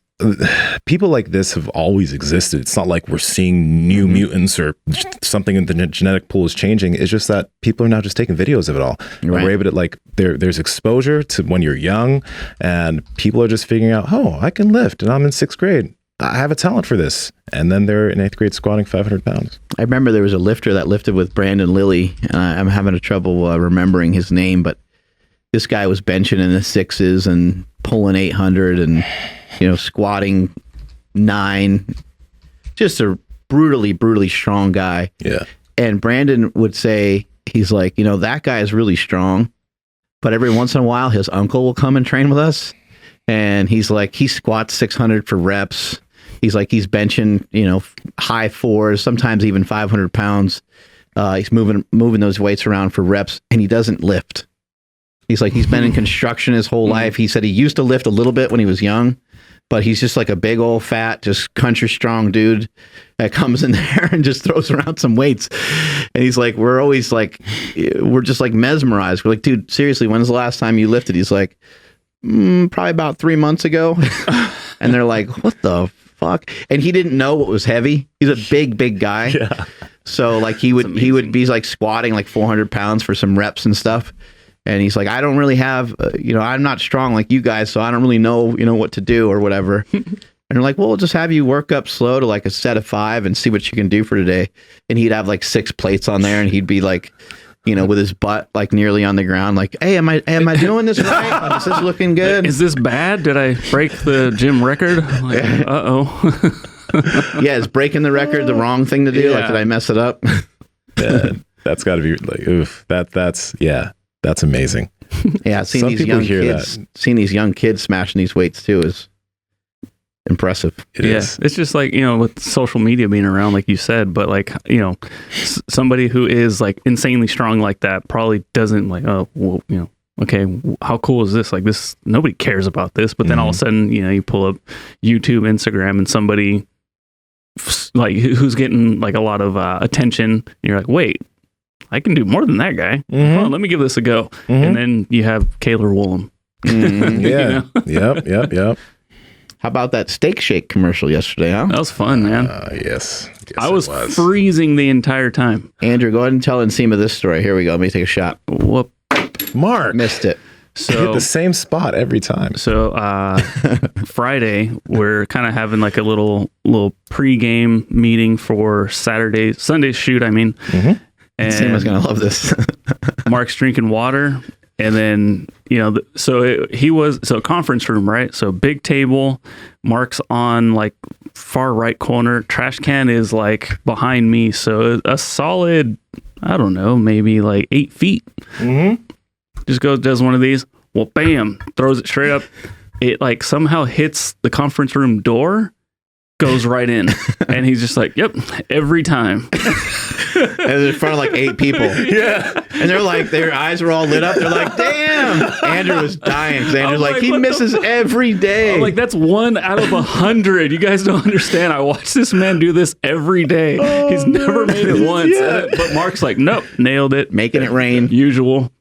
people like this have always existed. It's not like we're seeing new mutants or something in the genetic pool is changing. It's just that people are now just taking videos of it all. Right. We're able to there's exposure to when you're young, and people are just figuring out, oh, I can lift and I'm in 6th grade. I have a talent for this. And then they're in 8th grade squatting 500 pounds. I remember there was a lifter that lifted with Brandon Lilly, and I'm having a trouble remembering his name, but this guy was benching in the 6s and pulling 800 and, squatting 9. Just a brutally strong guy. Yeah. And Brandon would say, he's like, that guy is really strong, but every once in a while his uncle will come and train with us. And he's like, he squats 600 for reps. He's like, he's benching, high 4s, sometimes even 500 pounds. He's moving those weights around for reps, and he doesn't lift. He's like, he's been in construction his whole life. He said he used to lift a little bit when he was young, but he's just like a big old fat, just country strong dude that comes in there and just throws around some weights. And he's like, we're just like mesmerized. We're like, dude, seriously, when's the last time you lifted? He's like, probably about 3 months ago. And they're like, what the fuck? And he didn't know what was heavy. He's a big guy. Yeah. So like he would be like squatting like 400 pounds for some reps and stuff. And he's like, I don't really have, I'm not strong like you guys, so I don't really know, what to do or whatever. And they're like, well, we'll just have you work up slow to like a set of 5 and see what you can do for today. And he'd have like 6 plates on there, and he'd be like, with his butt like nearly on the ground, like, hey, am I doing this right? Is this looking good? Is this bad? Did I break the gym record? Like, Yeah, is breaking the record the wrong thing to do? Yeah. Like, did I mess it up? Yeah, that's got to be like, oof. That's amazing. Yeah, seeing these young kids smashing these weights too is impressive. It is. It's just like, with social media being around, like you said, but like, somebody who is like insanely strong like that probably doesn't like, oh, well, okay, how cool is this? Like this, nobody cares about this. But then all of a sudden, you pull up YouTube, Instagram, and somebody like who's getting like a lot of attention. And you're like, wait, I can do more than that guy. Hold on, let me give this a go. And then you have Kaylor Woolham. Yeah. Yep. How about that Steak Shake commercial yesterday, huh? That was fun, man. Yes. I was freezing the entire time. Andrew, go ahead and tell Nsima this story. Here we go. Let me take a shot. Whoop. Mark. Missed it. So hit the same spot every time. So Friday, we're kind of having like a little pre-game meeting for Sunday's shoot, I mean. And Nsima's going to love this. Mark's drinking water. And then, conference room, right? So big table, Mark's on like far right corner. Trash can is like behind me. So a solid, I don't know, maybe like 8 feet. Just does one of these. Well, bam, throws it straight up. It like somehow hits the conference room door, goes right in. And he's just like, yep, every time. And in front of like 8 people. Yeah. And they're like, their eyes were all lit up. They're like, damn. Andrew was dying because Andrew's like, he misses every day. I'm like, that's 1 out of 100. You guys don't understand. I watch this man do this every day. He's never made it once. Yeah. But Mark's like, nope, nailed it. Making it rain. Usual.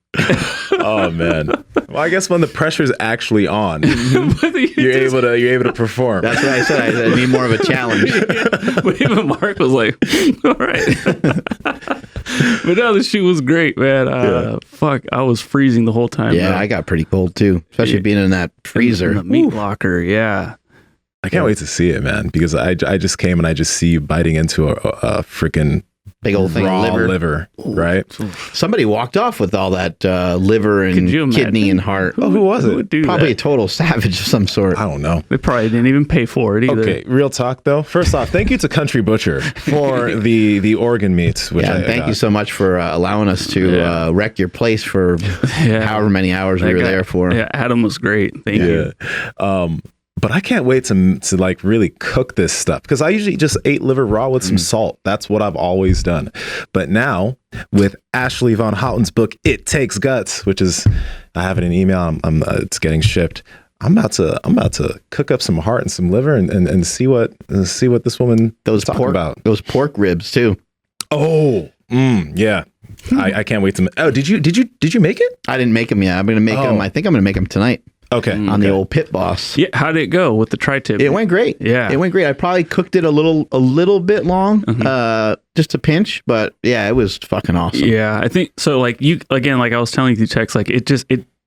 Oh man. Well, I guess when the pressure's actually on, you're able to perform. That's what I said. I need more of a challenge. But even Mark was like, all right. But no, the shoot was great, man. Fuck, I was freezing the whole time. Yeah, bro. I got pretty cold too, especially being in that freezer. In the meat locker, yeah. I can't wait to see it, man, because I just came and I just see you biting into a freaking big old thing raw of liver. right? Somebody walked off with all that liver and kidney and heart. Who was it? would do Probably that? a total savage of some sort. I don't know. They probably didn't even pay for it either. Okay, real talk though. First off, thank you to Country Butcher for the organ meats. Which Yeah, thank you so much for allowing us to wreck your place for however many hours we were there for. Yeah, Adam was great. Thank you. But I can't wait to like really cook this stuff because I usually just ate liver raw with some salt. That's what I've always done. But now with Ashley Von Houten's book, It Takes Guts, which is I have it in email. It's getting shipped. I'm about to cook up some heart and some liver and see what this woman talking about. Those pork ribs too. Oh, yeah. I can't wait to. Oh, did you make it? I didn't make them yet. I'm gonna make them. I think I'm gonna make them tonight. Okay. On the old Pit Boss. Yeah, how did it go with the tri-tip? It went great. Yeah. It went great. I probably cooked it a little bit long, just a pinch, but yeah, it was fucking awesome. Yeah, I think so. Like you again, like I was telling you, Tex, like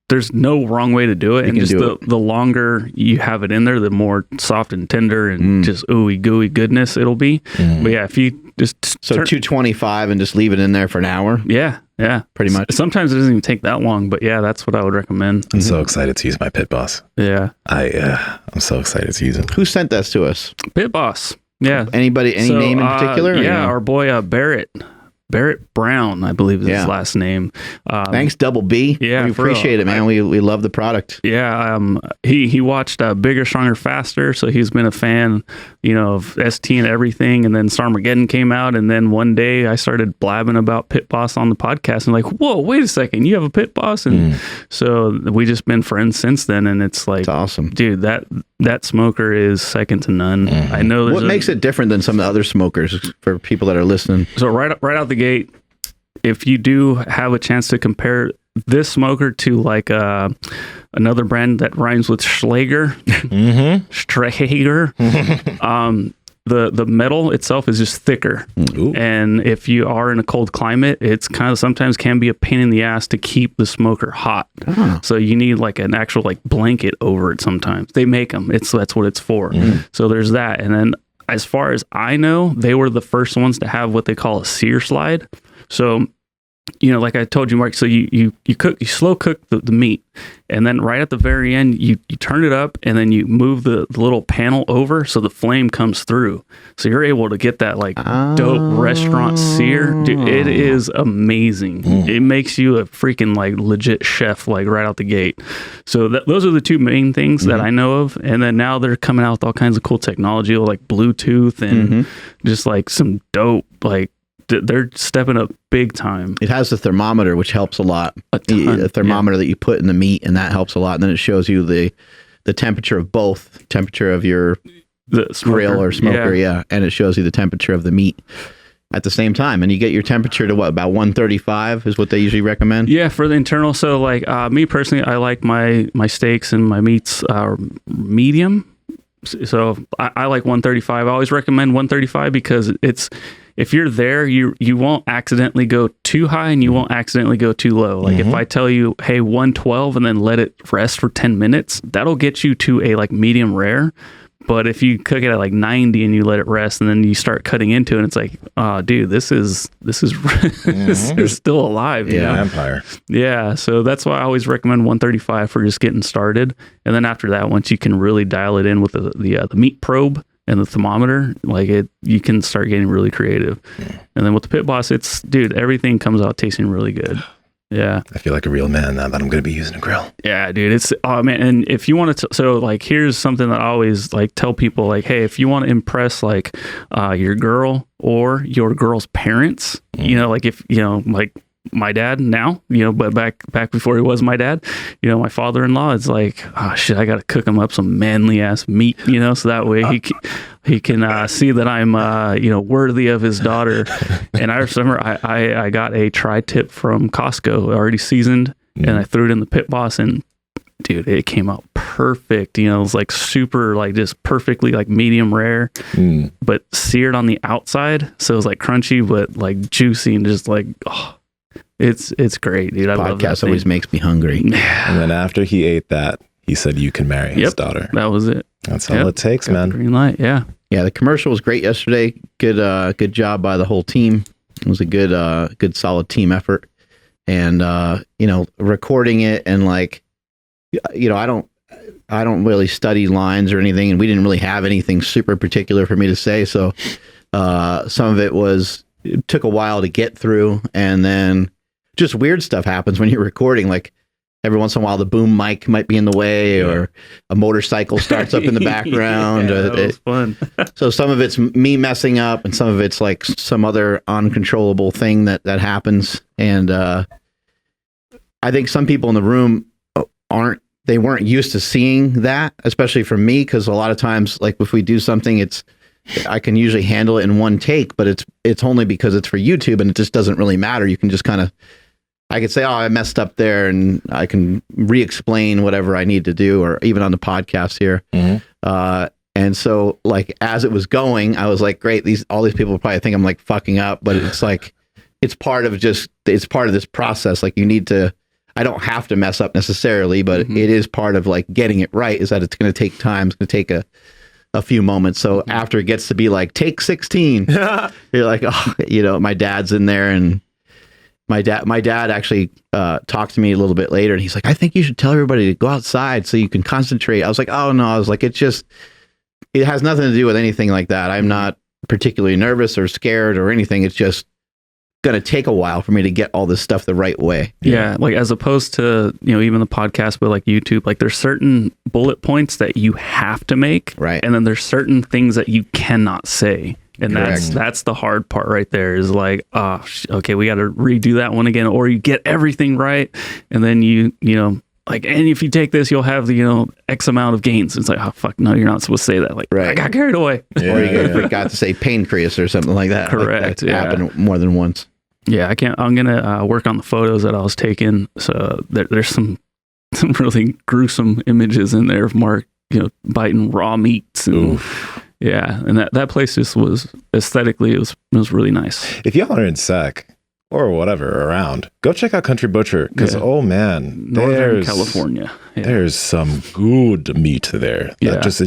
there's no wrong way to do it, and just the longer you have it in there, the more soft and tender and just ooey gooey goodness it'll be. But yeah, if you just 225 and just leave it in there for an hour. Yeah, pretty much. Sometimes it doesn't even take that long, but yeah, that's what I would recommend. I'm so excited to use my Pit Boss. Yeah, I'm so excited to use it. Who sent this to us? Pit Boss. Yeah. Anybody? Any name in particular? Yeah, our boy Barrett Brown, I believe is his last name. Thanks, Double B. Yeah, we appreciate it, man. We love the product. Yeah, he watched Bigger, Stronger, Faster, so he's been a fan, of ST and everything. And then Starmageddon came out, and then one day I started blabbing about Pit Boss on the podcast, and like, whoa, wait a second, you have a Pit Boss, and so we just been friends since then. And it's like, it's awesome, dude. That smoker is second to none. I know. What makes it different than some of the other smokers for people that are listening? So right out the gate, if you do have a chance to compare this smoker to like another brand that rhymes with Schlager, Strager, the metal itself is just thicker. And if you are in a cold climate, it's kind of sometimes can be a pain in the ass to keep the smoker hot. So you need like an actual like blanket over it sometimes. They make them. That's what it's for. So there's that. And then as far as I know, they were the first ones to have what they call a sear slide. So like I told you, Mark, so you slow cook the meat, and then right at the very end, you turn it up, and then you move the little panel over so the flame comes through. So you're able to get that like dope restaurant sear. Dude, it is amazing. It makes you a freaking like legit chef like right out the gate. So those are the two main things that I know of. And then now they're coming out with all kinds of cool technology like Bluetooth and just like some dope like. They're stepping up big time. It has a thermometer, which helps a lot. A thermometer that you put in the meat, and that helps a lot. And then it shows you the temperature of both, temperature of your grill or smoker, and it shows you the temperature of the meat at the same time. And you get your temperature to about 135 is what they usually recommend. Yeah, for the internal. So like me personally, I like my steaks and my meats medium. So I like 135. I always recommend 135 because if you're there, you won't accidentally go too high and you won't accidentally go too low. Like if I tell you, hey, 112 and then let it rest for 10 minutes, that'll get you to a like medium rare. But if you cook it at like 90 and you let it rest and then you start cutting into it, and it's like, oh, dude, this is this is still alive. You know? Vampire. Yeah. So that's why I always recommend 135 for just getting started. And then after that, once you can really dial it in with the meat probe and the thermometer, like you can start getting really creative. And then with the Pit Boss, everything comes out tasting really good. Yeah. I feel like a real man now that I'm going to be using a grill. Yeah, dude. It's, oh man. And if you want to, so like, here's something that I always like tell people like, hey, if you want to impress like your girl or your girl's parents, like if, like my dad now, but back before he was my dad, my father-in-law is like, oh shit, I got to cook him up some manly ass meat, so that way he can see that I'm, worthy of his daughter. And I remember I got a tri-tip from Costco already seasoned, and I threw it in the Pit Boss, and dude, it came out perfect. It was like super, like just perfectly like medium rare, but seared on the outside. So it was like crunchy, but like juicy and just like, oh, it's great, dude. I love that. Podcast always makes me hungry. And then after he ate that, he said, you can marry his daughter. That was it. That's all it takes, man. Green light. Yeah. Yeah. The commercial was great yesterday. Good job by the whole team. It was a good solid team effort. And, recording it and like, I don't really study lines or anything, and we didn't really have anything super particular for me to say. So, some of it took a while to get through, and then just weird stuff happens when you're recording. Like every once in a while, the boom mic might be in the way, or a motorcycle starts up in the background. That was fun. So some of it's me messing up, and some of it's like some other uncontrollable thing that happens. And I think some people in the room weren't used to seeing that, especially for me, because a lot of times, like if we do something, I can usually handle it in one take, but it's only because it's for YouTube, and it just doesn't really matter. You can just I could say, oh, I messed up there, and I can re-explain whatever I need to do, or even on the podcast here. Mm-hmm. And so like, as it was going, I was like, great, all these people probably think I'm like fucking up, but it's like, it's part of this process. Like I don't have to mess up necessarily, but it is part of like getting it right, is that it's going to take time. It's going to take a few moments. So after it gets to be like take 16, you're like, oh, my dad's in there, and my dad actually talked to me a little bit later, and he's like, I think you should tell everybody to go outside so you can concentrate. I was like, oh no, I was like, it has nothing to do with anything like that. I'm not particularly nervous or scared or anything. It's just going to take a while for me to get all this stuff the right way. Yeah. Like as opposed to, even the podcast, but like YouTube, like there's certain bullet points that you have to make. Right. And then there's certain things that you cannot say. And Correct. that's the hard part right there, is like, okay, we got to redo that one again, or you get everything right. And then like, and if you take this, you'll have the, X amount of gains. It's like, oh, fuck, no, you're not supposed to say that. Like, I got carried away. Yeah, or you forgot to say pancreas or something like that. Correct. Like that happened more than once. Yeah, I'm going to work on the photos that I was taking. So there's some really gruesome images in there of Mark, biting raw meats. And, yeah, and that place just was aesthetically, it was really nice. If y'all are in Sac or whatever around, go check out Country Butcher, because oh man, Northern California. Yeah. There's some good meat there. Yeah. It just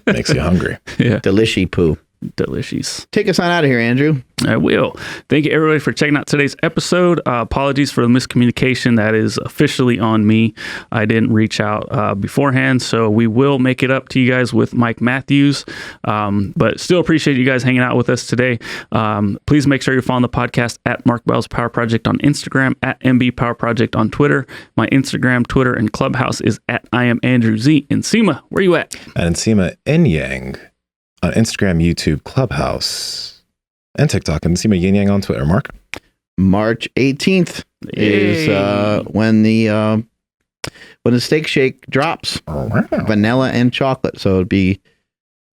makes you hungry. Yeah. Delishy poo. Delicious. Take us on out of here, Andrew. I will. Thank you, everybody, for checking out today's episode. Apologies for the miscommunication. That is officially on me. I didn't reach out beforehand, so we will make it up to you guys with Mike Matthews. But still appreciate you guys hanging out with us today. Please make sure you're following the podcast at Mark Bell's Power Project on Instagram, at MB Power Project on Twitter. My Instagram, Twitter, and Clubhouse is at I am Andrew Z. Nsima, where you at? At Nsima Inyang on Instagram, YouTube, Clubhouse, and TikTok, and Nsima Inyang on Twitter. Mark? March 18th is when the Steak Shake drops. Oh, wow. Vanilla and chocolate. So it'd be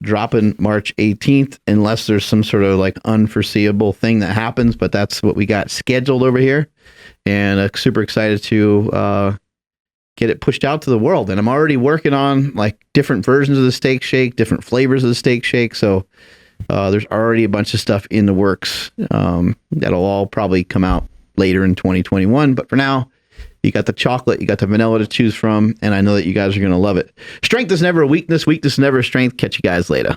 dropping March 18th, unless there's some sort of like unforeseeable thing that happens, but that's what we got scheduled over here. And super excited to get it pushed out to the world. And I'm already working on like different versions of the Steak Shake, different flavors of the Steak Shake. So there's already a bunch of stuff in the works that'll all probably come out later in 2021. But for now, you got the chocolate, you got the vanilla to choose from, and I know that you guys are going to love it. Strength is never a weakness. Weakness is never a strength. Catch you guys later.